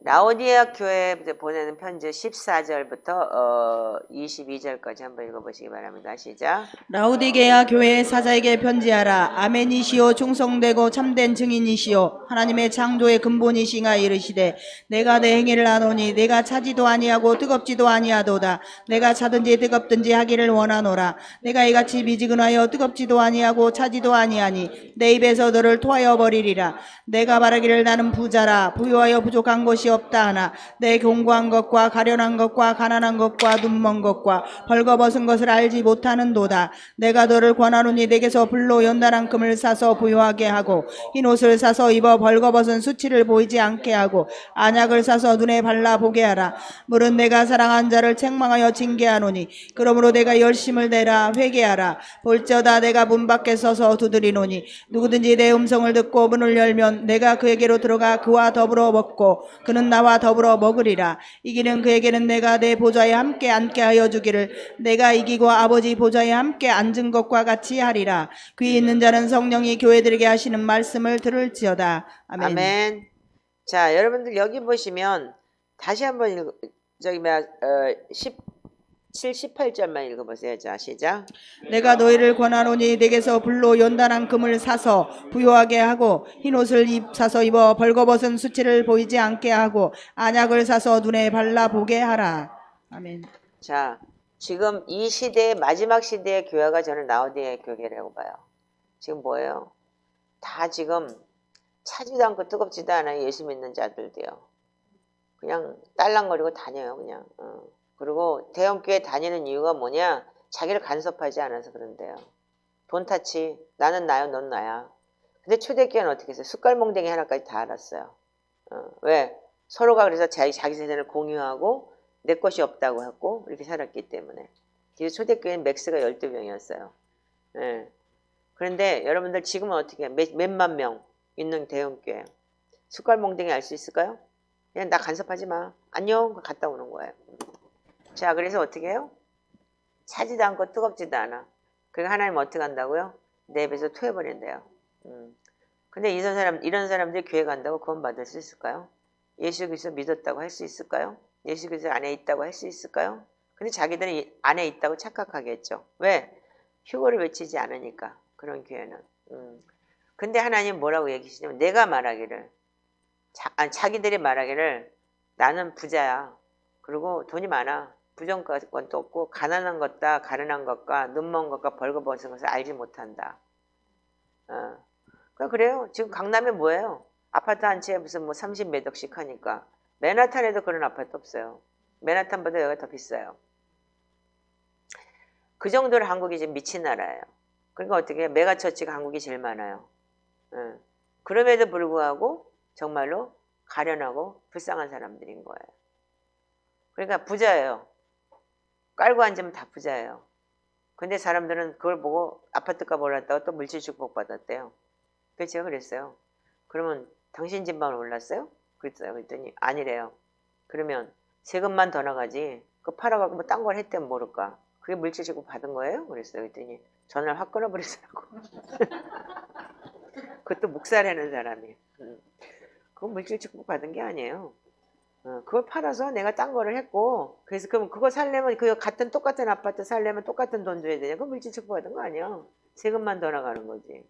라오디게아 교회에 보내는 편지 14절부터 22절까지 한번 읽어보시기 바랍니다. 시작. 라오디게아 교회의 사자에게 편지하라. 아멘이시오 충성되고 참된 증인이시오 하나님의 창조의 근본이시가 이르시되 내가 내 행위를 아노니 내가 차지도 아니하고 뜨겁지도 아니하도다. 내가 차든지 뜨겁든지 하기를 원하노라. 내가 이같이 미지근하여 뜨겁지도 아니하고 차지도 아니하니 내 입에서 너를 토하여 버리리라. 내가 말하기를 나는 부자라 부유하여 부족한 것이 없다 하나 내 공고한 것과 가련한 것과 가난한 것과 눈먼 것과 벌거벗은 것을 알지 못하는도다. 내가 너를 권하노니 내게서 불로 연단한 금을 사서 부유하게 하고 흰옷을 사서 입어 벌거벗은 수치를 보이지 않게 하고 안약을 사서 눈에 발라 보게 하라. 물은 내가 사랑한 자를 책망하여 징계하노니 그러므로 내가 열심을 내라 회개하라. 볼지어다 내가 문 밖에 서서 두드리노니 누구든지 내 음성을 듣고 문을 열면 내가 그에게로 들어가 그와 더불어 먹고 그는 나와 더불어 먹으리라. 이기는 그에게는 내가 내 보좌에 함께 앉게 하여 주기를 내가 이기고 아버지 보좌에 함께 앉은 것과 같이 하리라. 귀 있는 자는 성령이 교회들에게 하시는 말씀을 들을지어다. 아멘. 아멘. 자, 여러분들 여기 보시면 다시 한번 18절만 읽어보세요. 자, 시작. 내가 너희를 권하노니 내게서 불로 연단한 금을 사서 부요하게 하고 흰옷을 사서 입어 벌거벗은 수치를 보이지 않게 하고 안약을 사서 눈에 발라 보게 하라. 아멘. 자, 지금 이 시대의 마지막 시대의 교회가 저는 라오디아의 교회라고 봐요. 지금 뭐예요? 다 지금 차지도 않고 뜨겁지도 않아요. 예수 믿는 자들도요. 그냥 딸랑거리고 다녀요. 그냥. 그리고 대형교회 다니는 이유가 뭐냐? 자기를 간섭하지 않아서 그런데요. 돈 타치. 나는 나요. 넌 나야. 근데 초대교회는 어떻게 했어요? 숟갈몽댕이 하나까지 다 알았어요. 왜? 서로가 그래서 자기 세상을 공유하고 내 것이 없다고 했고 이렇게 살았기 때문에. 그래서 초대교회는 맥스가 12명이었어요. 예. 그런데 여러분들 지금은 어떻게 해요? 몇만 명 있는 대형교회. 숟갈몽댕이 알 수 있을까요? 그냥 나 간섭하지 마. 안녕. 갔다 오는 거예요. 자, 그래서 어떻게 해요? 차지도 않고 뜨겁지도 않아. 그러니까 하나님 어떻게 한다고요? 내 입에서 토해버린대요. 근데 이런 사람들이 교회 간다고 구원받을 수 있을까요? 예수 그리스도 믿었다고 할 수 있을까요? 예수 그리스도 안에 있다고 할 수 있을까요? 근데 자기들은 안에 있다고 착각하겠죠. 왜? 휴거를 외치지 않으니까. 그런 교회는. 근데 하나님 뭐라고 얘기하시냐면 내가 말하기를 자기들이 말하기를 나는 부자야. 그리고 돈이 많아. 부정권도 없고 가난한 것과 가련한 것과 눈먼 것과 벌거벗은 것을 알지 못한다. 그래요. 지금 강남에 뭐예요? 아파트 한 채에 무슨 뭐 30몇 억씩 하니까. 맨하탄에도 그런 아파트 없어요. 맨하탄보다 여기가 더 비싸요. 그 정도로 한국이 지금 미친 나라예요. 그러니까 어떻게 메가처치가 한국이 제일 많아요. 그럼에도 불구하고 정말로 가련하고 불쌍한 사람들인 거예요. 그러니까 부자예요. 깔고 앉으면 다 부자예요. 근데 사람들은 그걸 보고 아파트값 올랐다고 또 물질 축복 받았대요. 그래서 제가 그랬어요. 그러면 당신 집만 올랐어요? 그랬어요. 그랬더니 아니래요. 그러면 세금만 더 나가지. 그거 팔아가고 뭐 딴 걸 했다면 모를까. 그게 물질 축복 받은 거예요? 그랬어요. 그랬더니 전화를 확 끊어버리더라고. 그것도 묵살하는 사람이. 그거 물질 축복 받은 게 아니에요. 그걸 팔아서 내가 딴 거를 했고, 그래서 그럼 그거 살려면 그 같은 똑같은 아파트 살려면 똑같은 돈 줘야 되냐? 그거 물질 축복 받은 거 아니야. 세금만 더 나가는 거지.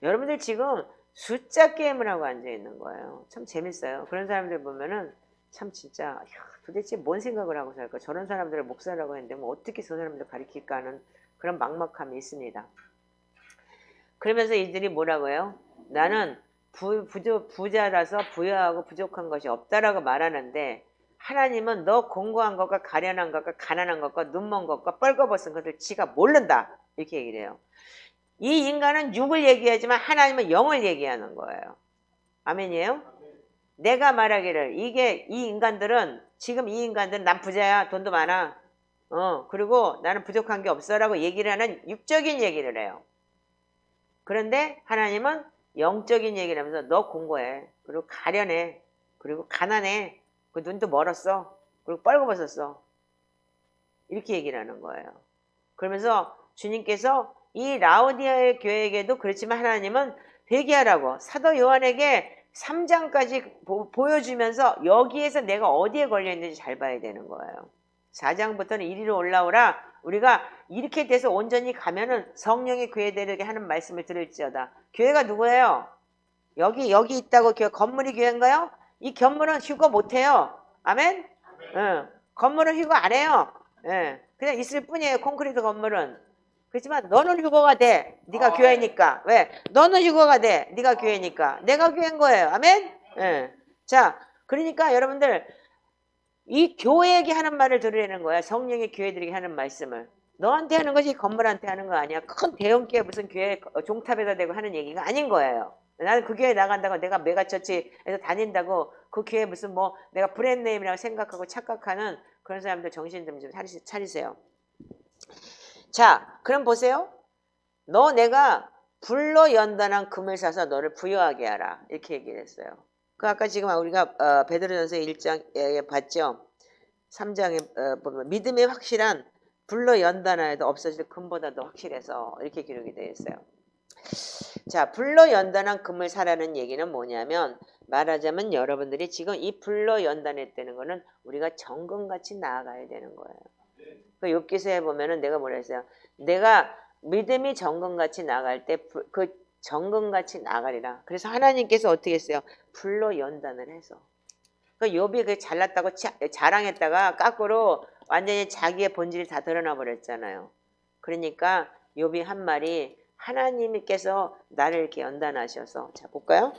여러분들 지금 숫자 게임을 하고 앉아 있는 거예요. 참 재밌어요. 그런 사람들 보면은 참 진짜 야, 도대체 뭔 생각을 하고 살까? 저런 사람들을 목사라고 했는데 뭐 어떻게 저 사람들 가르칠까 하는 그런 막막함이 있습니다. 그러면서 이들이 뭐라고 해요? 나는 부자라서 부여하고 부족한 것이 없다라고 말하는데 하나님은 너 공고한 것과 가련한 것과 가난한 것과 눈먼 것과 뻘거벗은 것을 지가 모른다. 이렇게 얘기를 해요. 이 인간은 육을 얘기하지만 하나님은 영을 얘기하는 거예요. 아멘이에요? 내가 말하기를 이 인간들은 지금 이 인간들은 난 부자야. 돈도 많아. 그리고 나는 부족한 게 없어라고 얘기를 하는 육적인 얘기를 해요. 그런데 하나님은 영적인 얘기를 하면서 너 공고해. 그리고 가련해. 그리고 가난해. 그 눈도 멀었어. 그리고 뻘거벗었어. 이렇게 얘기를 하는 거예요. 그러면서 주님께서 이 라오디아의 교회에게도 그렇지만 하나님은 회개하라고 사도 요한에게 3장까지 보여주면서 여기에서 내가 어디에 걸려있는지 잘 봐야 되는 거예요. 4장부터는 이리로 올라오라. 우리가 이렇게 돼서 온전히 가면은 성령의 교회 되게 하는 말씀을 들을지어다. 교회가 누구예요? 여기 있다고 교회 건물이 교회인가요? 이 건물은 휴거 못해요. 아멘? 건물은 휴거 안 해요. 그냥 있을 뿐이에요. 콘크리트 건물은. 그렇지만 너는 휴거가 돼. 네가 교회니까. 왜? 너는 휴거가 돼. 네가 교회니까. 내가 교회인 거예요. 아멘? 자, 그러니까 여러분들 이 교회에게 하는 말을 들으라는 거야. 성령의 교회들에게 하는 말씀을. 너한테 하는 것이 건물한테 하는 거 아니야. 큰 대형교회 무슨 교회 종탑에다 대고 하는 얘기가 아닌 거예요. 나는 그 교회 나간다고 내가 메가처치에서 다닌다고 그 교회 무슨 뭐 내가 브랜드네임이라고 생각하고 착각하는 그런 사람들 정신 좀 차리세요. 자, 그럼 보세요. 너 내가 불로 연단한 금을 사서 너를 부여하게 하라. 이렇게 얘기를 했어요. 그 아까 지금 우리가 베드로전서 1장에 봤죠. 3장에 보면 믿음이 확실한 불로 연단하여도 없어질 금보다 더 확실해서 이렇게 기록이 되어 있어요. 자, 불로 연단한 금을 사라는 얘기는 뭐냐면 말하자면 여러분들이 지금 이 불로 연단했다는 거는 우리가 정금같이 나아가야 되는 거예요. 그 욥기서에 보면은 내가 뭐라 했어요? 내가 믿음이 정금같이 나갈 때 그 정금같이 나가리라. 그래서 하나님께서 어떻게 했어요? 불로 연단을 해서. 그 욥이 그 잘났다고 자랑했다가 까꾸로 완전히 자기의 본질이 다 드러나 버렸잖아요. 그러니까 욥이 한 말이 하나님께서 나를 이렇게 연단하셔서 자 볼까요?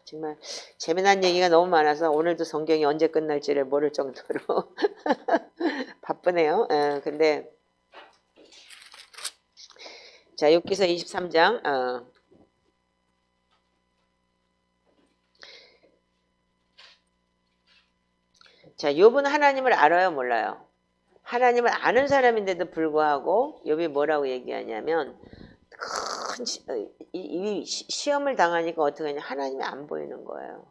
정말 재미난 얘기가 너무 많아서 오늘도 성경이 언제 끝날지를 모를 정도로 바쁘네요. 근데 자 욥기서 23장 자 욥은 하나님을 알아요 몰라요? 하나님을 아는 사람인데도 불구하고 욥이 뭐라고 얘기하냐면 큰 시험을 당하니까 어떻게 하냐 하나님이 안 보이는 거예요.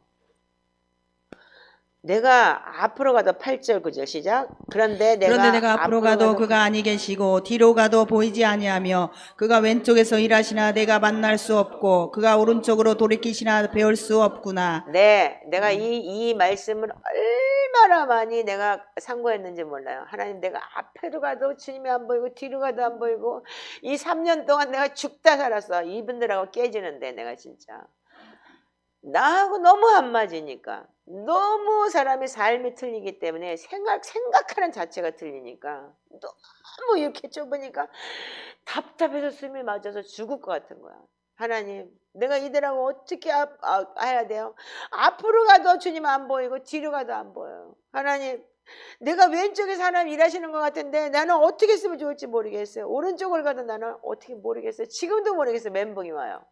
내가 앞으로 가도 8절 9절 시작. 그런데 내가 앞으로 가도 그가 아니 계시고 뒤로 가도 보이지 아니하며 그가 왼쪽에서 일하시나 내가 만날 수 없고 그가 오른쪽으로 돌이키시나 배울 수 없구나. 네, 내가 이 말씀을 얼마나 많이 내가 상고했는지 몰라요. 하나님 내가 앞에로 가도 주님이 안 보이고 뒤로 가도 안 보이고 이 3년 동안 내가 죽다 살았어. 이분들하고 깨지는데 내가 진짜. 나하고 너무 안 맞으니까 너무 사람의 삶이 틀리기 때문에 생각하는 자체가 틀리니까 너무 이렇게 좁으니까 답답해서 숨이 맞아서 죽을 것 같은 거야. 하나님 내가 이들하고 어떻게 해야 돼요? 앞으로 가도 주님 안 보이고 뒤로 가도 안 보여요. 하나님 내가 왼쪽에 사람 일하시는 것 같은데 나는 어떻게 했으면 좋을지 모르겠어요. 오른쪽을 가도 나는 어떻게 모르겠어요. 지금도 모르겠어요. 멘붕이 와요.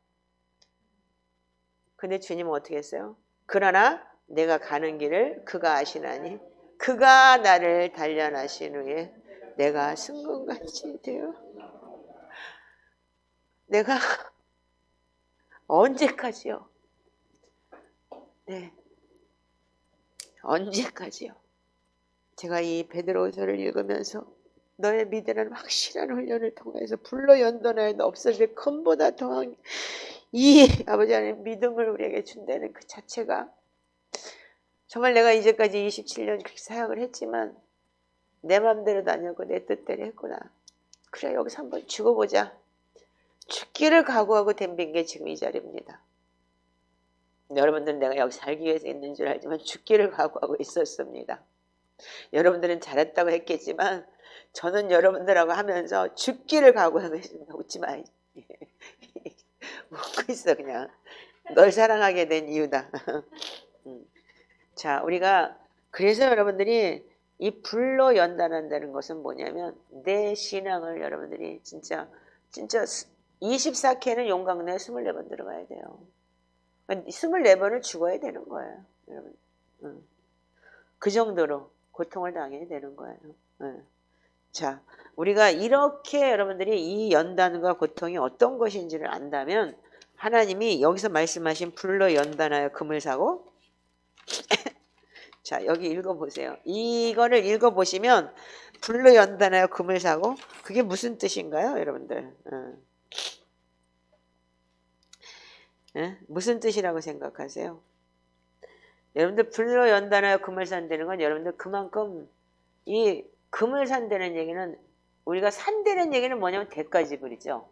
근데 주님은 어떻게 했어요? 그러나 내가 가는 길을 그가 아시나니 그가 나를 단련하신 후에 내가 승금같이 되어 내가 언제까지요? 네, 언제까지요? 제가 이 베드로서를 읽으면서 너의 믿으라는 확실한 훈련을 통해서 불로 연단하여 없어질 금보다 더한 이 아버지 하나님 믿음을 우리에게 준다는 그 자체가 정말 내가 이제까지 27년 그렇게 사역을 했지만 내 맘대로도 아니었고 내 뜻대로 했구나. 그래 여기서 한번 죽어보자. 죽기를 각오하고 덤빈 게 지금 이 자리입니다. 여러분들은 내가 여기 살기 위해서 있는 줄 알지만 죽기를 각오하고 있었습니다. 여러분들은 잘했다고 했겠지만 저는 여러분들하고 하면서 죽기를 각오하고 있습니다. 웃지 마. 웃고 있어 그냥. 널 사랑하게 된 이유다. 자 우리가 그래서 여러분들이 이 불로 연단한다는 것은 뭐냐면 내 신앙을 여러분들이 진짜 24K는 용광로에 24번 들어가야 돼요. 24번을 죽어야 되는 거예요. 여러분. 그 정도로 고통을 당해야 되는 거예요. 자, 우리가 이렇게 여러분들이 이 연단과 고통이 어떤 것인지를 안다면 하나님이 여기서 말씀하신 불로 연단하여 금을 사고 자 여기 읽어보세요. 이거를 읽어보시면 불로 연단하여 금을 사고 그게 무슨 뜻인가요 여러분들? 무슨 뜻이라고 생각하세요? 여러분들 불로 연단하여 금을 산다는 건 여러분들 그만큼 이 금을 산다는 얘기는 우리가 산다는 얘기는 뭐냐면 대가 지불이죠.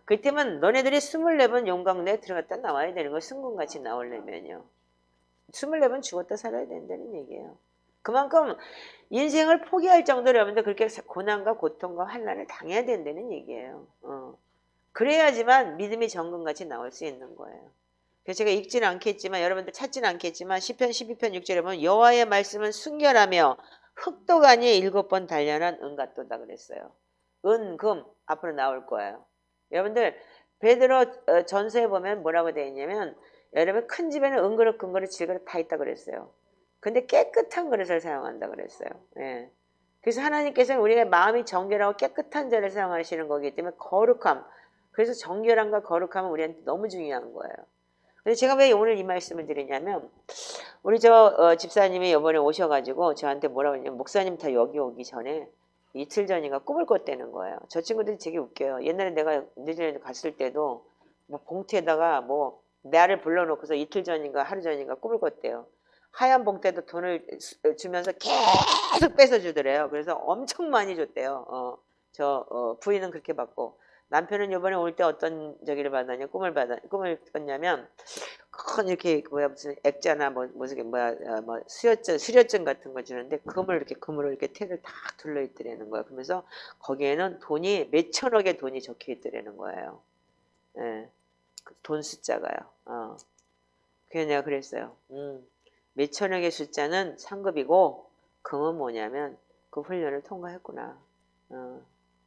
그때면 너네들이 24번 용광로에 들어갔다 나와야 되는 거 승군같이 나오려면요. 24번 죽었다 살아야 된다는 얘기예요. 그만큼 인생을 포기할 정도로 여러분들 그렇게 고난과 고통과 환난을 당해야 된다는 얘기예요. 그래야지만 믿음이 정금같이 나올 수 있는 거예요. 그래서 제가 읽지는 않겠지만 여러분들 찾지는 않겠지만 시편 12편 6절에 보면 여호와의 말씀은 순결하며 흑도가니에 7번 단련한 은같도다 그랬어요. 은, 금 앞으로 나올 거예요. 여러분들 베드로 전서에 보면 뭐라고 되어 있냐면 여러분 큰 집에는 은그릇 금그릇 질그릇 다 있다 그랬어요. 근데 깨끗한 그릇을 사용한다 그랬어요. 그래서 하나님께서는 우리가 마음이 정결하고 깨끗한 자를 사용하시는 거기 때문에 거룩함. 그래서 정결함과 거룩함은 우리한테 너무 중요한 거예요. 근데 제가 왜 오늘 이 말씀을 드리냐면 우리 집사님이 이번에 오셔가지고 저한테 뭐라고 했냐면 목사님 다 여기 오기 전에 이틀 전인가 꿈을 꿨다는 거예요. 저 친구들이 되게 웃겨요. 옛날에 내가 뉴질랜드 갔을 때도 뭐 봉투에다가 뭐 나를 불러놓고서 이틀 전인가 하루 전인가 꿈을 꿨대요. 하얀 봉투에도 돈을 주면서 계속 뺏어주더래요. 그래서 엄청 많이 줬대요. 부인은 그렇게 받고 남편은 이번에 올 때 어떤 저기를 받았냐 꿈을 꿨냐면 큰 이렇게 뭐야 무슨 액자나 뭐 무슨 게 뭐야 뭐 수료증 같은 거 주는데 금으로 이렇게 테를 딱 둘러 있더라는 거야. 그러면서 거기에는 돈이 몇 천억의 돈이 적혀 있더라는 거예요. 예, 그돈 숫자가요. 그래서 내가 그랬어요. 몇 천억의 숫자는 상급이고 금은 뭐냐면 그 훈련을 통과했구나.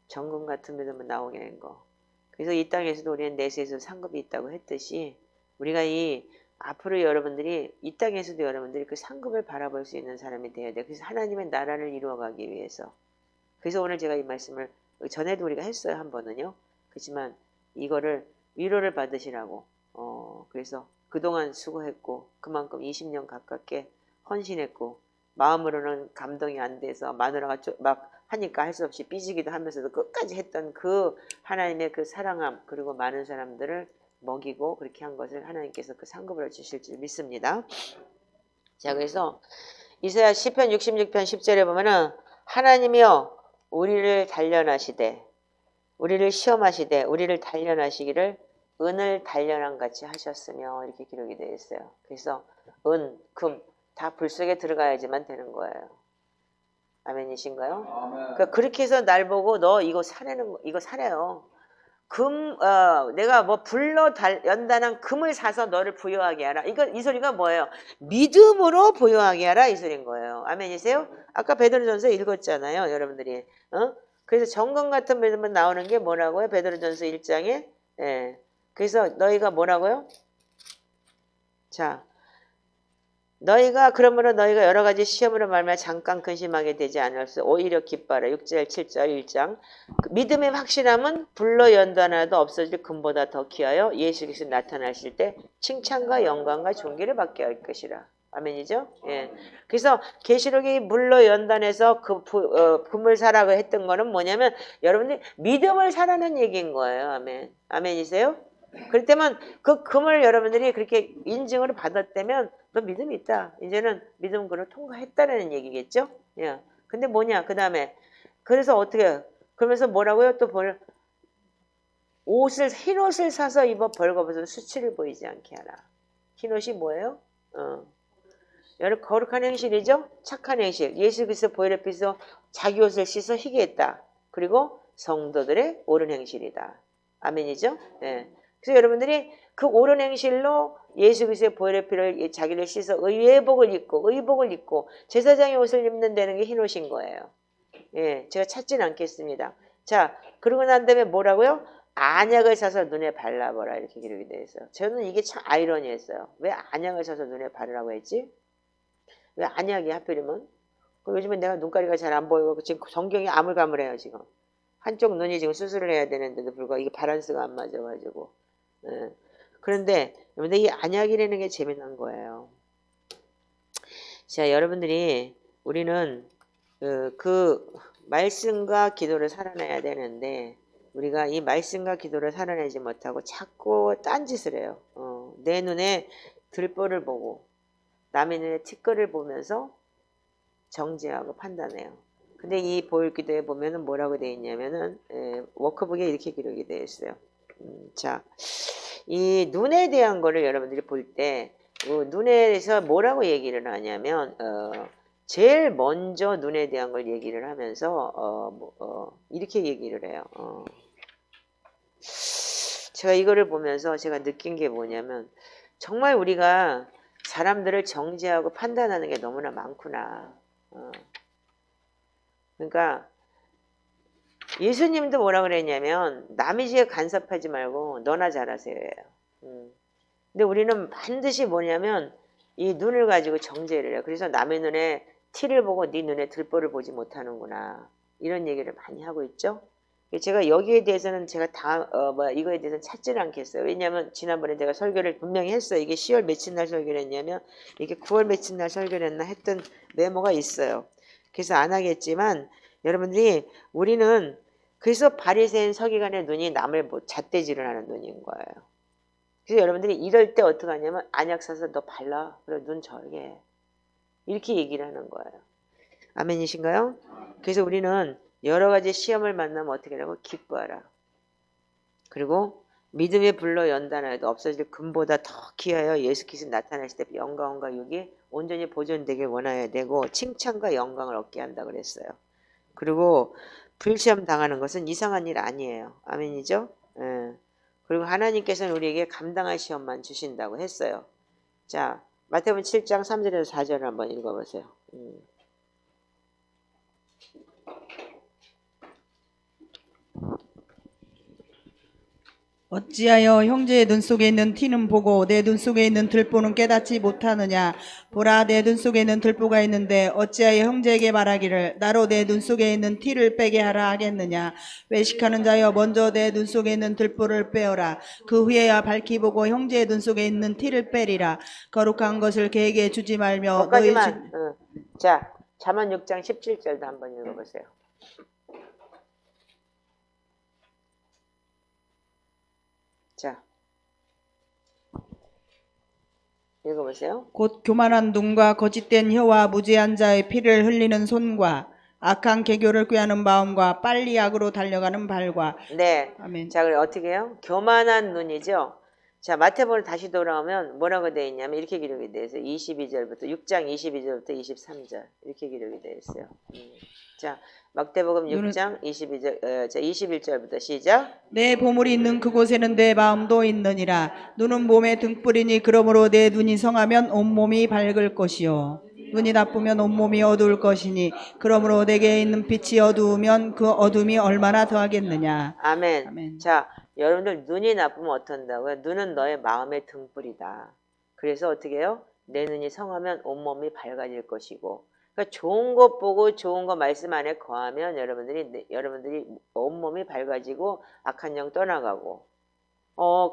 정금 같은 데만 나오게 된 거. 그래서 이 땅에서도 우리는 내세에서 상급이 있다고 했듯이 우리가 이 앞으로 여러분들이 이 땅에서도 여러분들이 그 상급을 바라볼 수 있는 사람이 되어야 돼. 그래서 하나님의 나라를 이루어가기 위해서. 그래서 오늘 제가 이 말씀을 전에도 우리가 했어요 한 번은요. 그렇지만 이거를 위로를 받으시라고. 그래서 그동안 수고했고 그만큼 20년 가깝게 헌신했고 마음으로는 감동이 안 돼서 마누라가 막 하니까 할 수 없이 삐지기도 하면서도 끝까지 했던 그 하나님의 그 사랑함 그리고 많은 사람들을 먹이고 그렇게 한 것을 하나님께서 그 상급을 주실 줄 믿습니다. 자, 그래서 이사야 시편 66편 10절에 보면은 하나님이여 우리를 단련하시되 우리를 시험하시되 우리를 단련하시기를 은을 단련한 같이 하셨으며 이렇게 기록이 되어 있어요. 그래서 은, 금 다 불 속에 들어가야지만 되는 거예요. 아멘이신가요? 그러니까 그렇게 해서 날 보고 너 이거 사래요. 내가 뭐 연단한 금을 사서 너를 부유하게 하라. 이 소리가 뭐예요? 믿음으로 부유하게 하라 이 소리인 거예요. 아멘이세요? 아까 베드로전서 읽었잖아요, 여러분들이. 그래서 정금 같은 믿음은 나오는 게 뭐라고요? 베드로전서 1장에. 예. 그래서 너희가 뭐라고요? 자, 그러므로 너희가 여러 가지 시험으로 말미암아 잠깐 근심하게 되지 않을 수 오히려 기뻐하라. 6절 7절 1장 믿음의 확실함은 불로 연단하도 없어질 금보다 더 귀하여 예수 그리스도 나타나실 때 칭찬과 영광과 존귀를 받게 할 것이라. 아멘이죠? 예. 그래서 계시록이 물로 연단해서 금을 사라고 했던 거는 뭐냐면 여러분들이 믿음을 사라는 얘기인 거예요. 아멘. 아멘이세요? 그럴 때만 그 금을 여러분들이 그렇게 인증을 받았다면 너 믿음이 있다. 이제는 믿음 그를 통과했다는 얘기겠죠? 예. 근데 뭐냐? 그 다음에 그래서 어떻게 그러면서 뭐라고요? 또 흰 옷을 사서 입어 벌거벗은 수치를 보이지 않게 하라. 흰 옷이 뭐예요? 여러분 거룩한 행실이죠? 착한 행실. 예수 그리스도 보혈의 피로 자기 옷을 씻어 희게 했다. 그리고 성도들의 옳은 행실이다. 아멘이죠? 예. 그래서 여러분들이 그 옳은 행실로 예수 그리스도의 보혈의 피를 자기를 씻어 의복을 입고 제사장의 옷을 입는 데는 게 흰 옷인 거예요. 예, 제가 찾진 않겠습니다. 자, 그러고 난 다음에 뭐라고요? 안약을 사서 눈에 발라보라 이렇게 기록이 되어 있어요. 저는 이게 참 아이러니했어요. 왜 안약을 사서 눈에 바르라고 했지? 왜 안약이 하필이면? 요즘은 내가 눈가리가 잘 안 보이고 지금 성경이 아물가물해요 지금. 한쪽 눈이 지금 수술을 해야 되는데도 불구하고 이게 바란스가 안 맞아가지고. 예. 그런데 여러분들 이 안약이라는 게 재미난 거예요. 자, 여러분들이 우리는 그 말씀과 기도를 살아내야 되는데 우리가 이 말씀과 기도를 살아내지 못하고 자꾸 딴짓을 해요. 내 눈에 들보를 보고 남의 눈에 티끌을 보면서 정죄하고 판단해요. 근데 이 보혈기도에 보면은 뭐라고 되어 있냐면은 워크북에 이렇게 기록이 되어 있어요. 자, 이 눈에 대한 거를 여러분들이 볼 때 눈에서 뭐라고 얘기를 하냐면 제일 먼저 눈에 대한 걸 얘기를 하면서 이렇게 얘기를 해요. 제가 이거를 보면서 제가 느낀 게 뭐냐면 정말 우리가 사람들을 정죄하고 판단하는 게 너무나 많구나. 그러니까 예수님도 뭐라 그랬냐면 남의 죄에 간섭하지 말고 너나 잘하세요. 근데 우리는 반드시 뭐냐면 이 눈을 가지고 정죄를 해요. 그래서 남의 눈에 티를 보고 네 눈에 들보를 보지 못하는구나. 이런 얘기를 많이 하고 있죠. 제가 여기에 대해서는 제가 이거에 대해서는 찾지를 않겠어요. 왜냐하면 지난번에 제가 설교를 분명히 했어요. 이게 10월 며칠 날 설교를 했냐면 이게 9월 며칠 날 설교를 했나 했던 메모가 있어요. 그래서 안 하겠지만 여러분들이 우리는 그래서 바리새인 서기관의 눈이 남을 잣대질을 하는 눈인 거예요. 그래서 여러분들이 이럴 때 어떻게 하냐면 안약 사서 너 발라. 그래 눈 절게. 이렇게 얘기를 하는 거예요. 아멘이신가요? 그래서 우리는 여러 가지 시험을 만나면 어떻게 하라고? 기뻐하라. 그리고 믿음의 불로 연단하여도 없어질 금보다 더 귀하여 예수 그리스도 나타나실 때 영광과 육이 온전히 보존되길 원하여야 되고 칭찬과 영광을 얻게 한다 그랬어요. 그리고 불시험 당하는 것은 이상한 일 아니에요. 아멘이죠? 예. 그리고 하나님께서는 우리에게 감당할 시험만 주신다고 했어요. 자, 마태복음 7장 3절에서 4절을 한번 읽어보세요. 어찌하여 형제의 눈 속에 있는 티는 보고 내 눈 속에 있는 들보는 깨닫지 못하느냐? 보라, 내 눈 속에 있는 들보가 있는데 어찌하여 형제에게 말하기를 나로 내 눈 속에 있는 티를 빼게 하라 하겠느냐? 외식하는 자여, 먼저 내 눈 속에 있는 들보를 빼어라. 그 후에야 밝히 보고 형제의 눈 속에 있는 티를 빼리라. 거룩한 것을 그에게 주지 말며 너희 거기까지만. 자, 잠언 6장 17절도 한번 읽어보세요. 자, 읽어보세요. 곧 교만한 눈과 거짓된 혀와 무지한 자의 피를 흘리는 손과 악한 계교를 꾀하는 마음과 빨리 악으로 달려가는 발과. 네. 아멘. 자, 그럼 어떻게 해요? 교만한 눈이죠. 자, 마태복음 다시 돌아오면 뭐라고 되어 있냐면 이렇게 기록이 되어 있어요. 22절부터 6장 22절부터 23절 이렇게 기록이 되어 있어요. 자, 마태복음 6장 21절부터 시작. 내 보물이 있는 그곳에는 내 마음도 있느니라. 눈은 몸의 등불이니 그러므로 내 눈이 성하면 온몸이 밝을 것이요 눈이 나쁘면 온몸이 어두울 것이니 그러므로 내게 있는 빛이 어두우면 그 어둠이 얼마나 더하겠느냐. 아멘. 아멘. 자, 여러분들 눈이 나쁘면 어떤다고요? 눈은 너의 마음의 등불이다. 그래서 어떻게 해요? 내 눈이 성하면 온몸이 밝아질 것이고, 그러니까 좋은 것 보고 좋은 거 말씀 안에 거하면 여러분들이 온몸이 밝아지고 악한 영 떠나가고,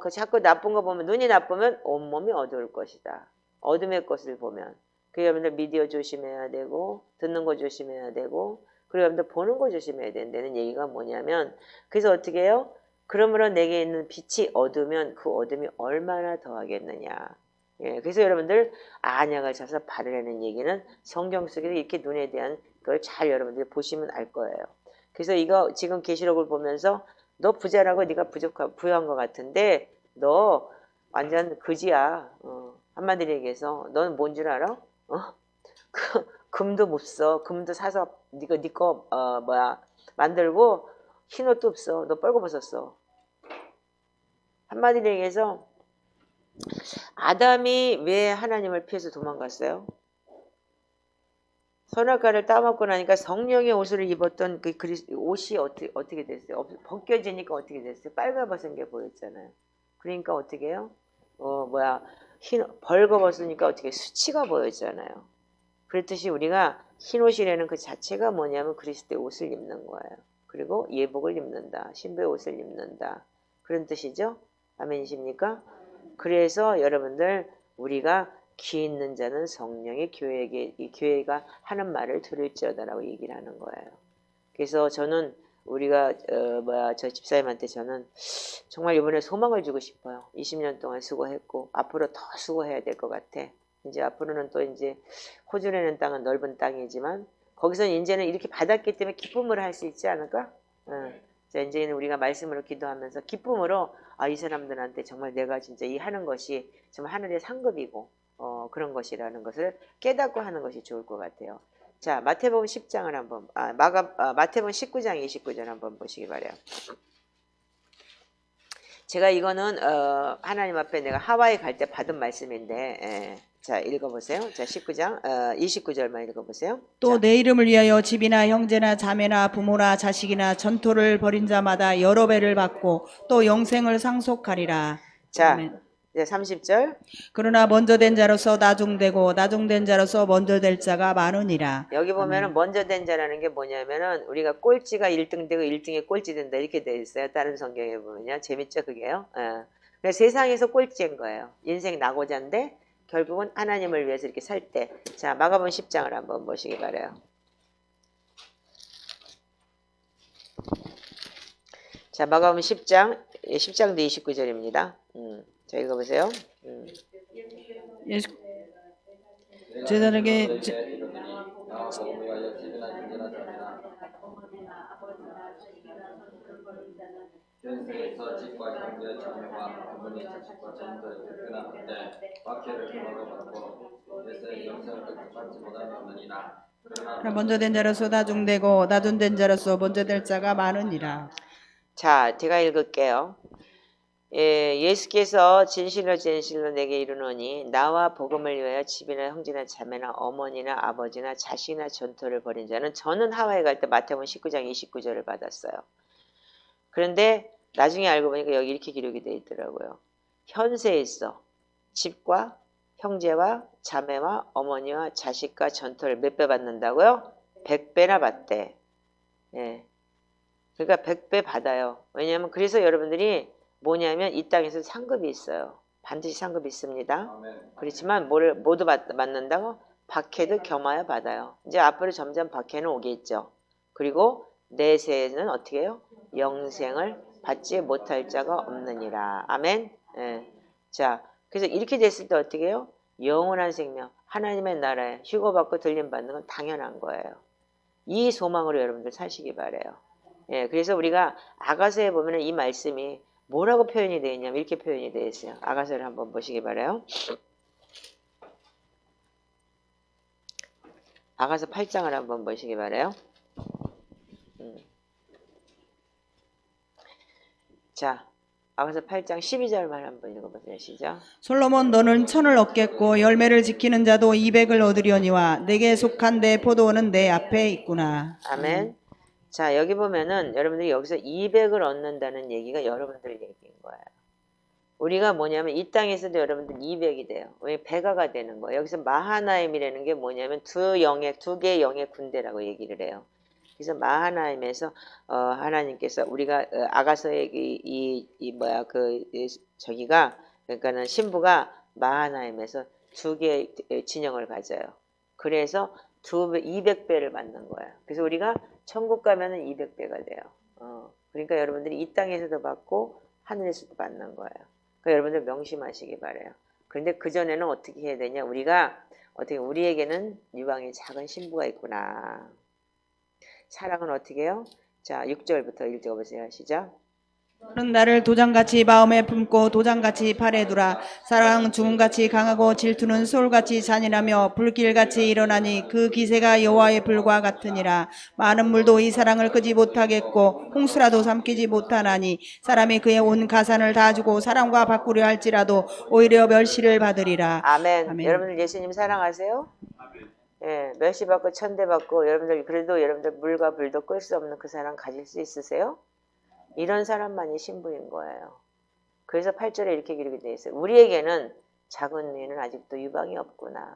그 자꾸 나쁜 거 보면 눈이 나쁘면 온몸이 어두울 것이다. 어둠의 것을 보면. 그 여러분들 미디어 조심해야 되고 듣는 거 조심해야 되고 그리고 여러분들 보는 거 조심해야 된다는 얘기가 뭐냐면 그래서 어떻게 해요? 그러므로 내게 있는 빛이 어두면 그 어둠이 얼마나 더하겠느냐. 예, 그래서 여러분들 안약을 사서 바르라는 얘기는 성경 속에서 이렇게 눈에 대한 걸 잘 여러분들이 보시면 알 거예요. 그래서 이거 지금 계시록을 보면서 너 부자라고 네가 부유한 것 같은데 너 완전 그지야. 한마디로 얘기해서 너는 뭔 줄 알아? 금도 못 써. 금도 사서 네가 네거 만들고 흰 옷도 없어. 너 뻘거벗었어. 한마디로 얘기해서 아담이 왜 하나님을 피해서 도망갔어요? 선악과를 따먹고 나니까 성령의 옷을 입었던 그 옷이 어떻게 됐어요? 벗겨지니까 어떻게 됐어요? 빨가벗은 게 보였잖아요. 그러니까 어떻게 해요? 벌거벗으니까 어떻게 수치가 보였잖아요. 그렇듯이 우리가 흰 옷이라는 그 자체가 뭐냐면 그리스도의 옷을 입는 거예요. 그리고 예복을 입는다. 신부의 옷을 입는다. 그런 뜻이죠. 아멘이십니까? 그래서 여러분들 우리가 귀 있는 자는 성령의 이 교회가 하는 말을 들을지어다라고 얘기를 하는 거예요. 그래서 저는 우리가 저 집사님한테 저는 정말 이번에 소망을 주고 싶어요. 20년 동안 수고했고 앞으로 더 수고해야 될 것 같아. 이제 앞으로는 또 이제 호주라는 땅은 넓은 땅이지만 거기서 이제는 이렇게 받았기 때문에 기쁨을 할 수 있지 않을까? 자, 이제는 우리가 말씀으로 기도하면서 기쁨으로 이 사람들한테 정말 내가 진짜 이 하는 것이 정말 하늘의 상급이고 그런 것이라는 것을 깨닫고 하는 것이 좋을 것 같아요. 자, 마태복음 10장을 한번 마태복음 19장 29절 한번 보시기 바래요. 제가 이거는 하나님 앞에 내가 하와이 갈 때 받은 말씀인데 자, 읽어보세요. 자, 19장 29절만 읽어보세요. 또 자. 내 이름을 위하여 집이나 형제나 자매나 부모나 자식이나 전토를 벌인 자마다 여러 배를 받고 또 영생을 상속하리라. 자, 아멘. 이제 30절. 그러나 먼저 된 자로서 나중되고 나중된 자로서 먼저 될 자가 많으니라. 여기 보면은 아멘. 먼저 된 자라는 게 뭐냐면은 우리가 꼴찌가 1등 되고 1등이 꼴찌 된다 이렇게 돼 있어요. 다른 성경에 보면요. 재밌죠, 그게요. 그래서 세상에서 꼴찌인 거예요. 인생 낙오자인데 결국은 하나님을 위해서 이렇게 살 때. 자, 마가복음 10장을 한번 보시기 바래요. 자, 마가복음 10장도 29절입니다. 자, 읽어보세요. 예수 제자에게 자식이나 형제나 자매나 현세에서 집과 형제 자매와 어머니 자식과 전도에 특별한 한데 박해를 경험을 받고 예수의 영생을 받지 못하느니라. 그러나 먼저 된 자로서 나중되고 나중된 자로서 먼저 될 자가 많으니라. 자, 제가 읽을게요. 예수께서 진실로 진실로 내게 이르노니 나와 복음을 위하여 집이나 형제나 자매나 어머니나 아버지나 자식이나 전토를 벌인 자는 저는 하와에 갈 때 마태복음 19장 29절을 받았어요. 그런데 나중에 알고 보니까 여기 이렇게 기록이 되어 있더라고요. 현세에 있어 집과 형제와 자매와 어머니와 자식과 전토를 몇 배 받는다고요? 100배나 받대. 예. 그러니까 100배 받아요. 왜냐하면 그래서 여러분들이 뭐냐면 이 땅에서 상급이 있어요. 반드시 상급이 있습니다. 그렇지만 뭐를 모두 받는다고? 박해도 겸하여 받아요. 이제 앞으로 점점 박해는 오겠죠. 그리고 내세에는 어떻게 해요? 영생을 받지 못할 자가 없느니라. 아멘. 예. 자, 그래서 이렇게 됐을 때 어떻게 해요? 영원한 생명, 하나님의 나라에 휴거받고 들림받는 건 당연한 거예요. 이 소망으로 여러분들 사시기 바래요. 예, 그래서 우리가 아가서에 보면 이 말씀이 뭐라고 표현이 되어 있냐면 이렇게 표현이 되어 있어요. 아가서를 한번 보시기 바래요. 아가서 8장을 한번 보시기 바래요. 자, 아가서 8장 12절만 한번 읽어보세요. 시작. 솔로몬 너는 천을 얻겠고 열매를 지키는 자도 200을 얻으려니와 내게 속한 내 포도원은 내 앞에 있구나. 아멘. 자, 여기 보면은 여러분들이 여기서 200을 얻는다는 얘기가 여러분들 얘기인 거예요. 우리가 뭐냐면 이 땅에서도 여러분들 200이 돼요. 왜 배가가 되는 거예요. 여기서 마하나임이라는 게 뭐냐면 두 개의 영의 군대라고 얘기를 해요. 그래서 마하나임에서 하나님께서 우리가 아가서의 저기가 그러니까는 신부가 마하나임에서 두 개의 진영을 가져요. 그래서 200배를 받는 거예요. 그래서 우리가 천국 가면은 200배가 돼요. 그러니까 여러분들이 이 땅에서도 받고 하늘에서도 받는 거예요. 그러니까 여러분들 명심하시기 바래요. 그런데 그 전에는 어떻게 해야 되냐? 우리에게는 유방의 작은 신부가 있구나. 사랑은 어떻게 해요? 자, 6절부터 읽어보세요. 시작. 너는 나를 도장같이 마음에 품고 도장같이 팔에 두라. 사랑은 죽음같이 강하고 질투는 소울같이 잔인하며 불길같이 일어나니 그 기세가 여호와의 불과 같으니라. 많은 물도 이 사랑을 끄지 못하겠고 홍수라도 삼키지 못하나니 사람이 그의 온 가산을 다 주고 사랑과 바꾸려 할지라도 오히려 멸시를 받으리라. 아멘. 아멘. 여러분들 예수님 사랑하세요? 예, 멸시 받고 천대 받고 여러분들 그래도 여러분들 물과 불도 끌 수 없는 그 사랑 가질 수 있으세요? 이런 사람만이 신부인 거예요. 그래서 8절에 이렇게 기록이 되어 있어요. 우리에게는 작은 누이는 아직도 유방이 없구나.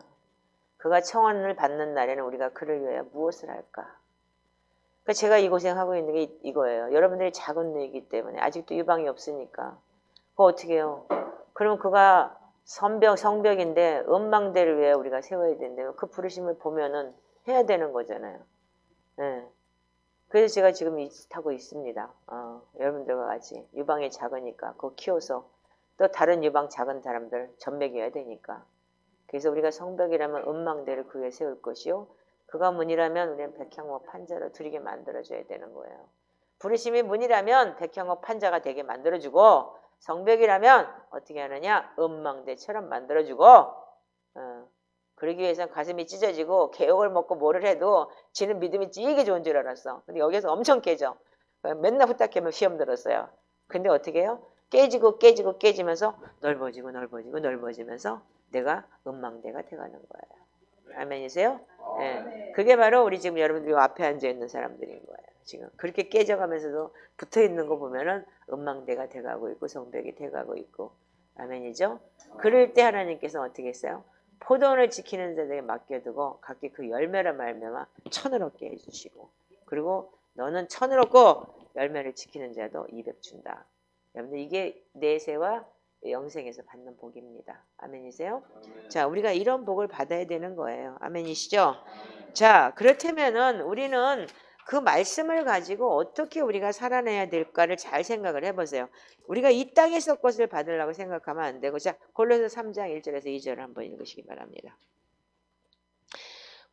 그가 청혼을 받는 날에는 우리가 그를 위하여 무엇을 할까? 그러니까 제가 이 고생하고 있는 게 이거예요. 여러분들이 작은 누이기 때문에 아직도 유방이 없으니까 그거 어떻게 해요? 그러면 그가 성벽인데 음망대를 위해 우리가 세워야 된다면 그 부르심을 보면은 해야 되는 거잖아요. 네. 그래서 제가 지금 이 짓 하고 있습니다. 여러분들과 같이 유방이 작으니까 그거 키워서 또 다른 유방 작은 사람들 전맥해야 되니까. 그래서 우리가 성벽이라면 음망대를 그 위에 세울 것이요 그가 문이라면 우리는 백향목 판자로 드리게 만들어줘야 되는 거예요. 부르심이 문이라면 백향목 판자가 되게 만들어주고 성벽이라면 어떻게 하느냐? 음망대처럼 만들어주고 그러기 위해서는 가슴이 찢어지고 개욕을 먹고 뭐를 해도 지는 믿음이 찌게 좋은 줄 알았어. 근데 여기서 엄청 깨져. 맨날 후딱하면 시험 들었어요. 근데 어떻게 해요? 깨지면서 넓어지면서 내가 음망대가 돼가는 거예요. 아멘이세요? 네. 그게 바로 우리 지금 여러분들이 앞에 앉아있는 사람들인 거예요. 지금 그렇게 깨져가면서도 붙어있는 거 보면은 음망대가 돼가고 있고 성벽이 돼가고 있고. 아멘이죠? 그럴 때 하나님께서 어떻게 했어요? 포도원을 지키는 자들에게 맡겨두고 각기 그 열매를 말미암아 천을 얻게 해주시고 그리고 너는 천을 얻고 열매를 지키는 자도 200 준다. 여러분들 이게 내세와 영생에서 받는 복입니다. 아멘이세요? 아멘. 자, 우리가 이런 복을 받아야 되는 거예요. 아멘이시죠? 아멘. 자, 그렇다면은 우리는 그 말씀을 가지고 어떻게 우리가 살아내야 될까를 잘 생각을 해보세요. 우리가 이 땅에서 것을 받으려고 생각하면 안 되고 자 골로새 3장 1절에서 2절을 한번 읽으시기 바랍니다.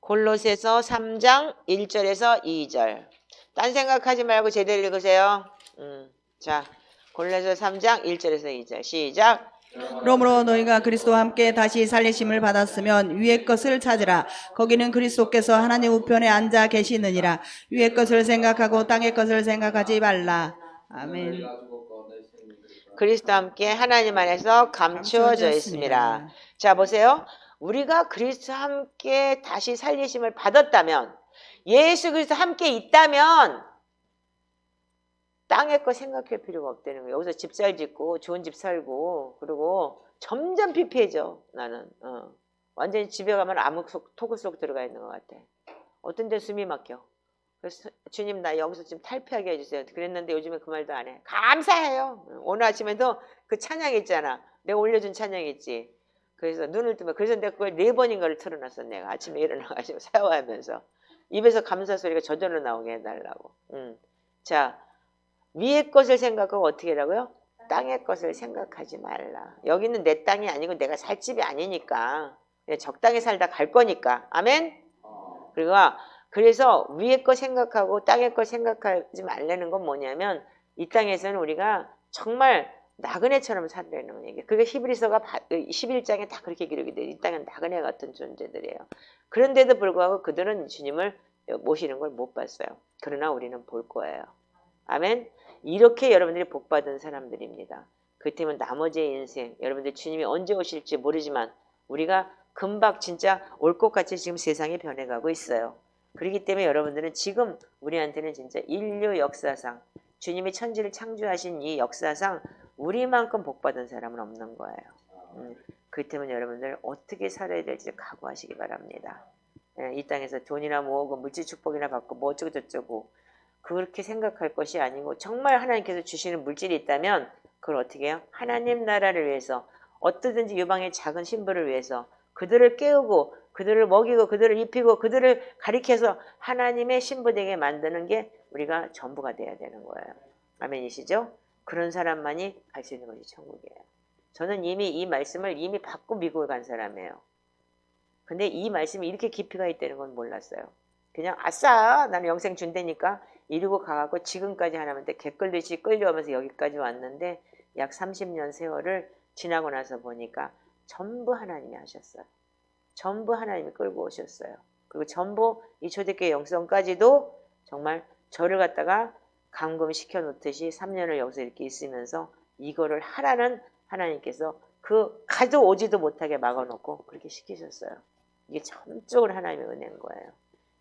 골로새서 3장 1절에서 2절. 딴 생각하지 말고 제대로 읽으세요. 자, 골로새 3장 1절에서 2절. 시작. 그러므로 너희가 그리스도와 함께 다시 살리심을 받았으면 위의 것을 찾으라. 거기는 그리스도께서 하나님 우편에 앉아 계시느니라. 위의 것을 생각하고 땅의 것을 생각하지 말라. 아멘. 너희가 죽었고 너희 생명이 그리스도와 그리스도와 함께 하나님 안에서 감추어져 있습니다. 자, 보세요. 우리가 그리스도와 함께 다시 살리심을 받았다면, 예수 그리스도 함께 있다면 땅의 거 생각할 필요가 없다는 거예요. 여기서 집 잘 짓고 좋은 집 살고 그리고 점점 피폐해져. 나는 완전히 집에 가면 암흑 속 토구 속 들어가 있는 것 같아. 어떤 데 숨이 막혀. 그래서 주님 나 여기서 좀 탈피하게 해주세요. 그랬는데 요즘에 그 말도 안 해. 감사해요. 오늘 아침에도 그 찬양 있잖아. 내가 올려준 찬양 있지. 그래서 눈을 뜨면 그래서 내가 그걸 4번인가를 틀어놨어. 내가 아침에 일어나가지고 샤워하면서 입에서 감사 소리가 저절로 나오게 해달라고. 자, 위의 것을 생각하고 어떻게 하라고요? 땅의 것을 생각하지 말라. 여기는 내 땅이 아니고 내가 살 집이 아니니까 그냥 적당히 살다 갈 거니까. 아멘. 그리고 그래서 위의 거 생각하고 땅의 거 생각하지 말라는 건 뭐냐면 이 땅에서는 우리가 정말 나그네처럼 살라는 얘기예요. 그게 히브리서가 11장에 다 그렇게 기록이 돼요. 이 땅은 나그네 같은 존재들이에요. 그런데도 불구하고 그들은 주님을 모시는 걸 못 봤어요. 그러나 우리는 볼 거예요. 아멘. 이렇게 여러분들이 복받은 사람들입니다. 그 때문에 나머지의 인생 여러분들 주님이 언제 오실지 모르지만 우리가 금방 진짜 올 것 같이 지금 세상이 변해가고 있어요. 그렇기 때문에 여러분들은 지금 우리한테는 진짜 인류 역사상 주님이 천지를 창조하신 이 역사상 우리만큼 복받은 사람은 없는 거예요. 그 때문에 여러분들 어떻게 살아야 될지 각오하시기 바랍니다. 이 땅에서 돈이나 모으고 물질 축복이나 받고 뭐 어쩌고 저쩌고 그렇게 생각할 것이 아니고 정말 하나님께서 주시는 물질이 있다면 그걸 어떻게 해요? 하나님 나라를 위해서 어떠든지 유방의 작은 신부를 위해서 그들을 깨우고 그들을 먹이고 그들을 입히고 그들을 가리켜서 하나님의 신부 되게 만드는 게 우리가 전부가 돼야 되는 거예요. 아멘이시죠? 그런 사람만이 갈 수 있는 것이 천국이에요. 저는 이미 이 말씀을 이미 받고 미국에 간 사람이에요. 근데 이 말씀이 이렇게 깊이가 있다는 건 몰랐어요. 그냥 아싸 나는 영생 준다니까 이러고 가갖고 지금까지 하나님한테 개끌듯이 끌려오면서 여기까지 왔는데 약 30년 세월을 지나고 나서 보니까 전부 하나님이 하셨어요. 전부 하나님이 끌고 오셨어요. 그리고 전부 이 초대교회 영성까지도 정말 저를 갖다가 감금시켜 놓듯이 3년을 여기서 이렇게 있으면서 이거를 하라는 하나님께서 그 가져오지도 못하게 막아놓고 그렇게 시키셨어요. 이게 전적으로 하나님의 은혜인 거예요.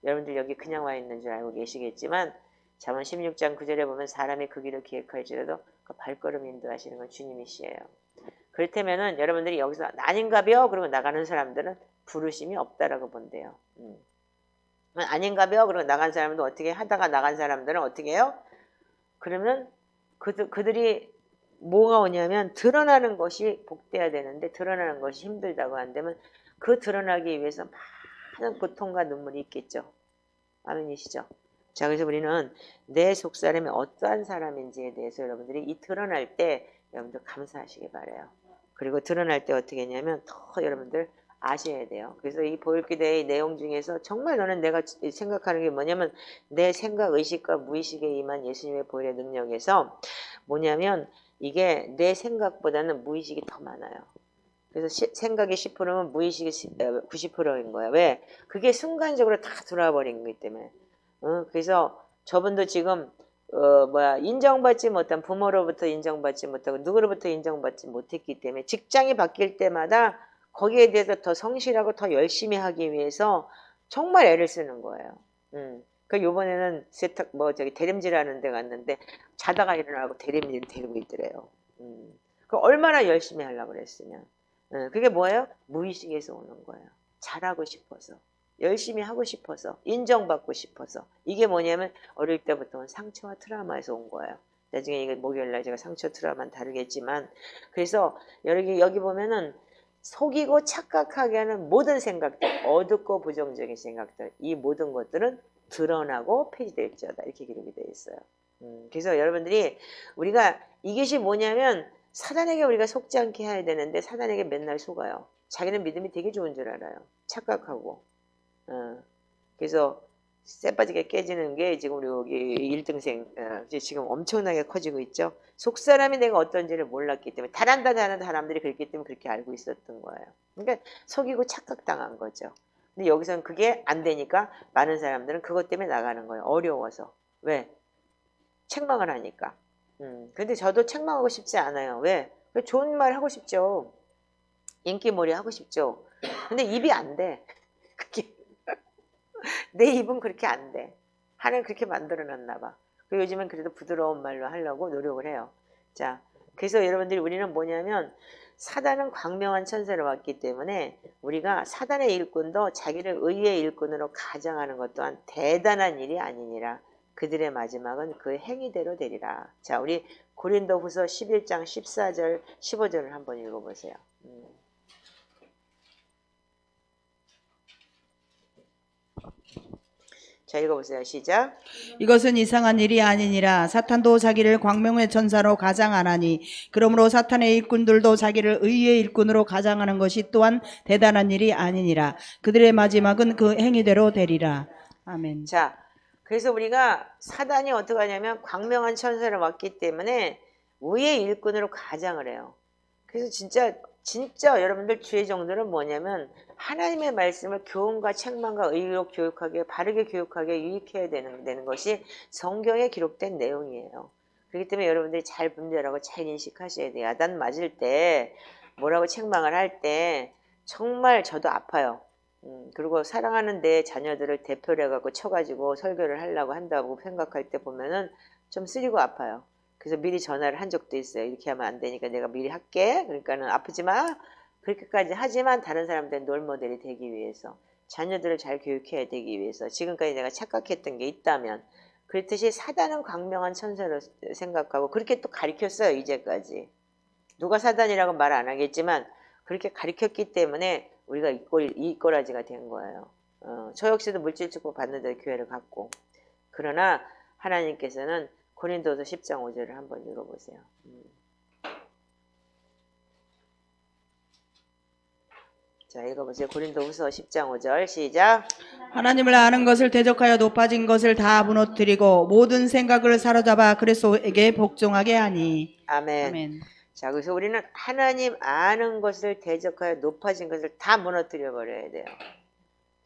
여러분들 여기 그냥 와 있는 줄 알고 계시겠지만 잠언 16장 9절에 보면 사람이 그 길을 기획할지라도 그 발걸음 인도하시는 건 주님이시에요. 그렇다면은 여러분들이 여기서 아닌가벼 그러고 나가는 사람들은 부르심이 없다라고 본대요. 아닌가벼 그러고 나간 사람도 어떻게 하다가 나간 사람들은 어떻게 해요? 그러면 그들이 뭐가 오냐면 드러나는 것이 복돼야 되는데 드러나는 것이 힘들다고 한다면 그 드러나기 위해서 많은 고통과 눈물이 있겠죠. 아멘이시죠? 자, 그래서 우리는 내 속사람이 어떠한 사람인지에 대해서 여러분들이 이 드러날 때 여러분들 감사하시기 바라요. 그리고 드러날 때 어떻게 했냐면 더 여러분들 아셔야 돼요. 그래서 이 보혈기도의 내용 중에서 정말 너는 내가 생각하는 게 뭐냐면 내 생각, 의식과 무의식에 임한 예수님의 보혈의 능력에서 뭐냐면 이게 내 생각보다는 무의식이 더 많아요. 그래서 생각이 10%면 무의식이 90%인 거야. 왜? 그게 순간적으로 다 들어와 버린 거기 때문에. 그래서 저분도 지금 인정받지 못한 부모로부터 인정받지 못하고 누구로부터 인정받지 못했기 때문에 직장이 바뀔 때마다 거기에 대해서 더 성실하고 더 열심히 하기 위해서 정말 애를 쓰는 거예요. 그 요번에는 세탁 대림질 하는 데 갔는데 자다가 일어나고 대림질 데리고 있더래요. 그 얼마나 열심히 하려고 그랬으면. 그게 뭐예요? 무의식에서 오는 거예요. 잘하고 싶어서. 열심히 하고 싶어서. 인정받고 싶어서. 이게 뭐냐면 어릴 때부터 상처와 트라우마에서 온 거예요. 나중에 이게 목요일날 제가 상처 트라우마는 다루겠지만 그래서 여기 보면은 속이고 착각하게 하는 모든 생각들, 어둡고 부정적인 생각들 이 모든 것들은 드러나고 폐지될지어다 이렇게 기록이 되어 있어요. 그래서 여러분들이 우리가 이것이 뭐냐면 사단에게 우리가 속지 않게 해야 되는데 사단에게 맨날 속아요. 자기는 믿음이 되게 좋은 줄 알아요. 착각하고. 그래서 쇠 빠지게 깨지는 게 지금 우리 여기 1등생 지금 엄청나게 커지고 있죠. 속사람이 내가 어떤지를 몰랐기 때문에 잘한다 사람들이 그랬기 때문에 그렇게 알고 있었던 거예요. 그러니까 속이고 착각당한 거죠. 근데 여기서는 그게 안 되니까 많은 사람들은 그것 때문에 나가는 거예요. 어려워서. 왜? 책망을 하니까. 근데 저도 책망하고 싶지 않아요. 왜? 좋은 말 하고 싶죠. 인기몰이 하고 싶죠. 근데 입이 안 돼. 그게 내 입은 그렇게 안 돼. 하나님 그렇게 만들어 놨나 봐. 그리고 요즘은 그래도 부드러운 말로 하려고 노력을 해요. 자, 그래서 여러분들이 우리는 뭐냐면 사단은 광명한 천사로 왔기 때문에 우리가 사단의 일꾼도 자기를 의의 일꾼으로 가장하는 것 또한 대단한 일이 아니니라. 그들의 마지막은 그 행위대로 되리라. 자, 우리 고린도후서 11장 14절 15절을 한번 읽어보세요. 자, 읽어보세요. 시작. 이것은 이상한 일이 아니니라. 사탄도 자기를 광명의 천사로 가장하나니 그러므로 사탄의 일꾼들도 자기를 의의 일꾼으로 가장하는 것이 또한 대단한 일이 아니니라. 그들의 마지막은 그 행위대로 되리라. 아멘. 자, 그래서 우리가 사단이 어떻게 하냐면 광명한 천사를 왔기 때문에 의의 일꾼으로 가장을 해요. 그래서 진짜 여러분들 주의 정도는 뭐냐면 하나님의 말씀을 교훈과 책망과 의로 교육하게 바르게 교육하게 유익해야 되는 것이 성경에 기록된 내용이에요. 그렇기 때문에 여러분들이 잘 분별하고 잘 인식하셔야 돼요. 야단 맞을 때 뭐라고 책망을 할 때 정말 저도 아파요. 그리고 사랑하는 내 자녀들을 대표를 해갖고 쳐가지고 설교를 하려고 한다고 생각할 때 보면은 좀 쓰리고 아파요. 그래서 미리 전화를 한 적도 있어요. 이렇게 하면 안 되니까 내가 미리 할게. 그러니까는 아프지 마. 그렇게까지 하지만 다른 사람들의 롤모델이 되기 위해서 자녀들을 잘 교육해야 되기 위해서 지금까지 내가 착각했던 게 있다면 그렇듯이 사단은 광명한 천사로 생각하고 그렇게 또 가르쳤어요. 이제까지. 누가 사단이라고 말 안 하겠지만 그렇게 가르쳤기 때문에 우리가 이 꼬라지가 된 거예요. 저 역시도 물질 축복 받는데 교회를 갔고 그러나 하나님께서는 고린도서 10장 5절을 한번 읽어보세요. 자, 읽어보세요. 고린도후서 10장 5절 시작. 하나님을 아는 것을 대적하여 높아진 것을 다 무너뜨리고 모든 생각을 사로잡아 그리스도에게 복종하게 하니. 아멘. 아멘. 자, 그래서 우리는 하나님 아는 것을 대적하여 높아진 것을 다 무너뜨려 버려야 돼요.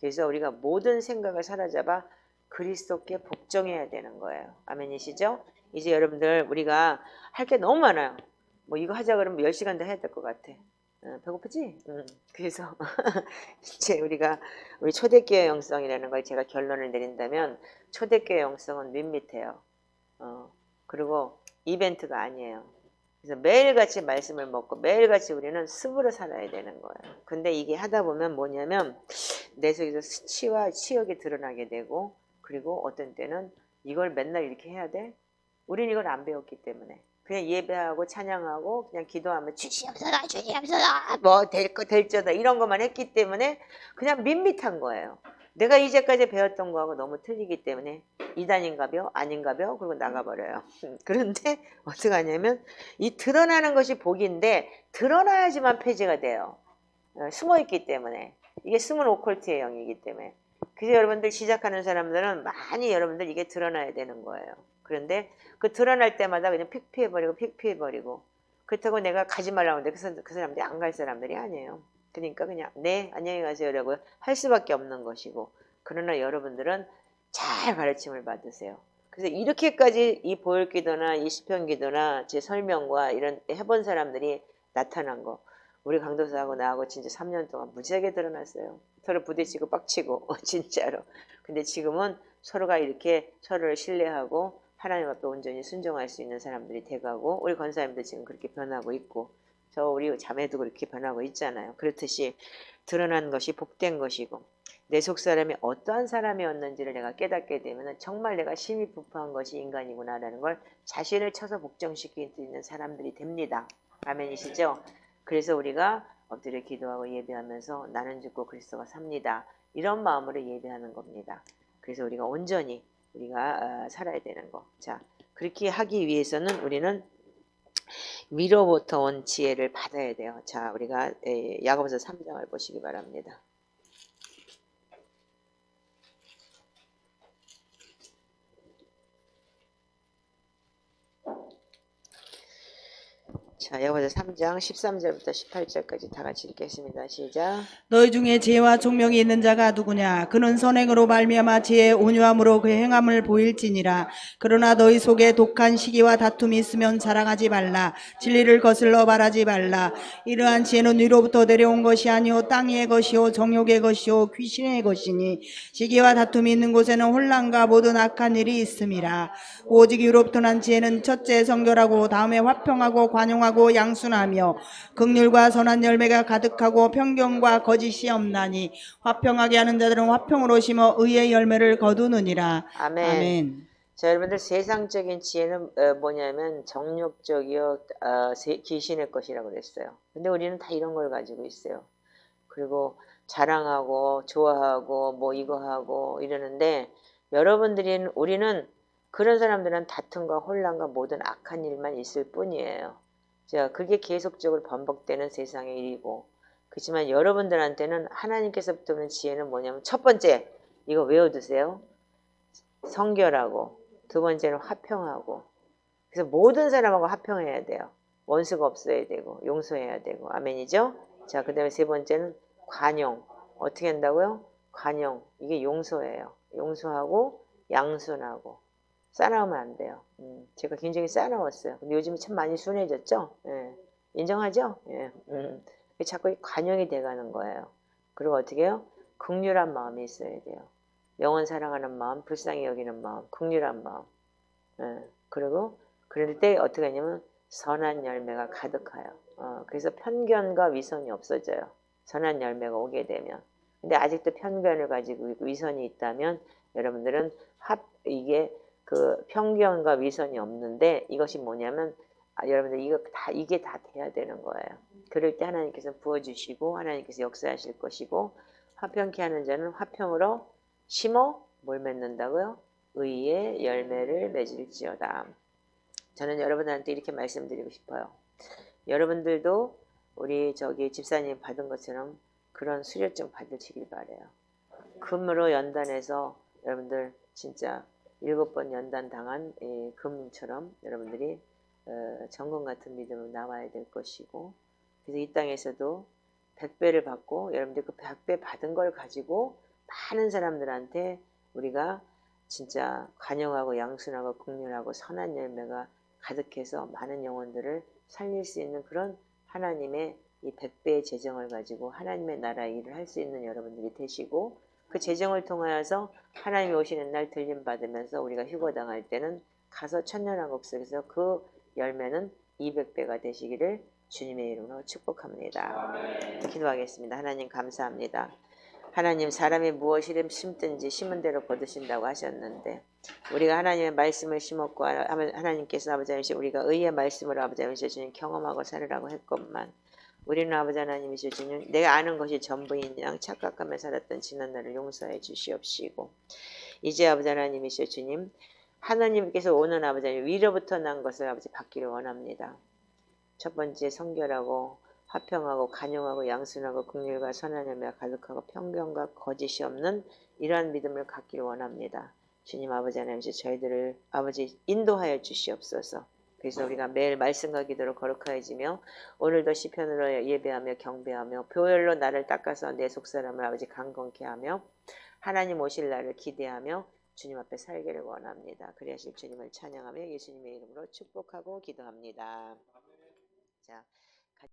그래서 우리가 모든 생각을 사로잡아 그리스도께 복종해야 되는 거예요. 아멘이시죠? 이제 여러분들 우리가 할 게 너무 많아요. 뭐 이거 하자 그러면 10시간 더 해야 될 것 같아. 배고프지? 그래서 이제 우리 초대교회 영성이라는 걸 제가 결론을 내린다면 초대교회 영성은 밋밋해요. 그리고 이벤트가 아니에요. 그래서 매일같이 말씀을 먹고 매일같이 우리는 습으로 살아야 되는 거예요. 근데 이게 하다 보면 뭐냐면 내 속에서 수치와 치욕이 드러나게 되고 그리고 어떤 때는 이걸 맨날 이렇게 해야 돼? 우린 이걸 안 배웠기 때문에 그냥 예배하고 찬양하고 그냥 기도하면 주시옵소서 주시옵소서 뭐 될저다 이런 것만 했기 때문에 그냥 밋밋한 거예요. 내가 이제까지 배웠던 거하고 너무 틀리기 때문에 이단인가벼 아닌가벼 그리고 나가버려요. 그런데 어떻게 하냐면 이 드러나는 것이 복인데 드러나야지만 폐지가 돼요. 숨어있기 때문에 이게 숨은 오컬트의 영이기 때문에 그래서 여러분들 시작하는 사람들은 많이 여러분들 이게 드러나야 되는 거예요. 그런데 그 드러날 때마다 그냥 픽 피해버리고 그렇다고 내가 가지 말라고 하는데 그 사람들이 안 갈 사람들이 아니에요. 그러니까 그냥 네 안녕히 가세요라고 할 수밖에 없는 것이고 그러나 여러분들은 잘 가르침을 받으세요. 그래서 이렇게까지 이 보혈기도나 이 시편기도나 제 설명과 이런 해본 사람들이 나타난 거 우리 강도사하고 나하고 진짜 3년 동안 무지하게 드러났어요. 서로 부딪히고 빡치고 진짜로. 근데 지금은 서로가 이렇게 서로를 신뢰하고 하나님 앞에 온전히 순종할 수 있는 사람들이 돼가고 우리 권사님도 지금 그렇게 변하고 있고 저 우리 자매도 그렇게 변하고 있잖아요. 그렇듯이 드러난 것이 복된 것이고 내 속사람이 어떠한 사람이었는지를 내가 깨닫게 되면 정말 내가 심히 부패한 것이 인간이구나라는 걸 자신을 쳐서 복종시킬 수 있는 사람들이 됩니다. 아멘이시죠? 그래서 우리가 엎드려 기도하고 예배하면서 나는 죽고 그리스도가 삽니다. 이런 마음으로 예배하는 겁니다. 그래서 우리가 온전히 우리가 살아야 되는 거. 자, 그렇게 하기 위해서는 우리는 위로부터 온 지혜를 받아야 돼요. 자, 우리가 야고보서 3장을 보시기 바랍니다. 자, 여호와서 3장 13절부터 18절까지 다 같이 읽겠습니다. 시작. 너희 중에 지혜와 총명이 있는 자가 누구냐? 그는 선행으로 말미암아 지혜의 온유함으로 그 행함을 보일지니라. 그러나 너희 속에 독한 시기와 다툼이 있으면 자랑하지 말라. 진리를 거슬러 말하지 말라. 이러한 지혜는 위로부터 내려온 것이 아니요 땅 위의 것이요 정욕의 것이요 귀신의 것이니 시기와 다툼이 있는 곳에는 혼란과 모든 악한 일이 있음이라. 오직 위로부터 난 지혜는 첫째 성결하고 다음에 화평하고 관용하고 양순하며 긍휼과 선한 열매가 가득하고 편견과 거짓이 없나니 화평하게 하는 자들은 화평으로 심어 의의 열매를 거두느니라. 아멘. 아멘. 자, 여러분들 세상적인 지혜는 뭐냐면 정욕적이요 귀신의 것이라고 그랬어요. 근데 우리는 다 이런 걸 가지고 있어요. 그리고 자랑하고 좋아하고 뭐 이거 하고 이러는데 우리는 그런 사람들은 다툼과 혼란과 모든 악한 일만 있을 뿐이에요. 자, 그게 계속적으로 반복되는 세상의 일이고, 그렇지만 여러분들한테는 하나님께서부터 오는 지혜는 뭐냐면 첫 번째 이거 외워두세요. 성결하고, 두 번째는 화평하고. 그래서 모든 사람하고 화평해야 돼요. 원수가 없어야 되고 용서해야 되고. 아멘이죠? 자, 그 다음에 세 번째는 관용. 어떻게 한다고요? 관용. 이게 용서예요. 용서하고 양순하고. 싸나우면 안 돼요. 제가 굉장히 싸나웠어요. 근데 요즘에 참 많이 순해졌죠? 예. 인정하죠? 예. 자꾸 관용이 돼가는 거예요. 그리고 어떻게 해요? 긍휼한 마음이 있어야 돼요. 영원 사랑하는 마음, 불쌍히 여기는 마음, 긍휼한 마음. 예. 그리고 그럴 때 어떻게 하냐면 선한 열매가 가득해요. 그래서 편견과 위선이 없어져요. 선한 열매가 오게 되면. 근데 아직도 편견을 가지고 위선이 있다면 여러분들은 이게 그 편견과 위선이 없는데 이것이 뭐냐면 여러분들 이게 다 돼야 되는 거예요. 그럴 때 하나님께서 부어주시고 하나님께서 역사하실 것이고 화평케 하는 자는 화평으로 심어 뭘 맺는다고요? 의의 열매를 맺을지어다. 저는 여러분들한테 이렇게 말씀드리고 싶어요. 여러분들도 우리 집사님 받은 것처럼 그런 수료증 받으시길 바래요. 금으로 연단해서 여러분들 진짜 7번 연단 당한 금처럼 여러분들이 정금 같은 믿음으로 나와야 될 것이고, 그래서 이 땅에서도 100배를 받고 여러분들 그 100배 받은 걸 가지고 많은 사람들한테 우리가 진짜 관용하고 양순하고 긍휼하고 선한 열매가 가득해서 많은 영혼들을 살릴 수 있는 그런 하나님의 이 100배의 재정을 가지고 하나님의 나라 일을 할 수 있는 여러분들이 되시고, 그 재정을 통하여서 하나님이 오시는 날 들림 받으면서 우리가 휴거당할 때는 가서 천년왕국 속에서 그 열매는 200배가 되시기를 주님의 이름으로 축복합니다. 기도하겠습니다. 하나님 감사합니다. 하나님, 사람이 무엇이든 심든지 심은 대로 거두신다고 하셨는데 우리가 하나님의 말씀을 심었고 하나님께서 아버지 하나님 우리가 의의 말씀으로 아버지 하나님 주님 경험하고 살으라고 했건만 우리는 아버지 하나님이시여 주님 내가 아는 것이 전부인 양 착각하며 살았던 지난 날을 용서해 주시옵시고, 이제 아버지 하나님이시여 주님 하나님께서 오는 아버지 하나님 위로부터 난 것을 아버지 받기를 원합니다. 첫 번째 성결하고 화평하고 간용하고 양순하고 긍휼과 선한 열매가 가득하고 편견과 거짓이 없는 이러한 믿음을 갖기를 원합니다. 주님 아버지 하나님 저희들을 아버지 인도하여 주시옵소서. 그래서 우리가 매일 말씀과 기도로 거룩하여지며 오늘도 시편으로 예배하며 경배하며 보혈로 나를 닦아서 내 속사람을 아버지 강건케 하며 하나님 오실 날을 기대하며 주님 앞에 살기를 원합니다. 그리하실 주님을 찬양하며 예수님의 이름으로 축복하고 기도합니다. 자.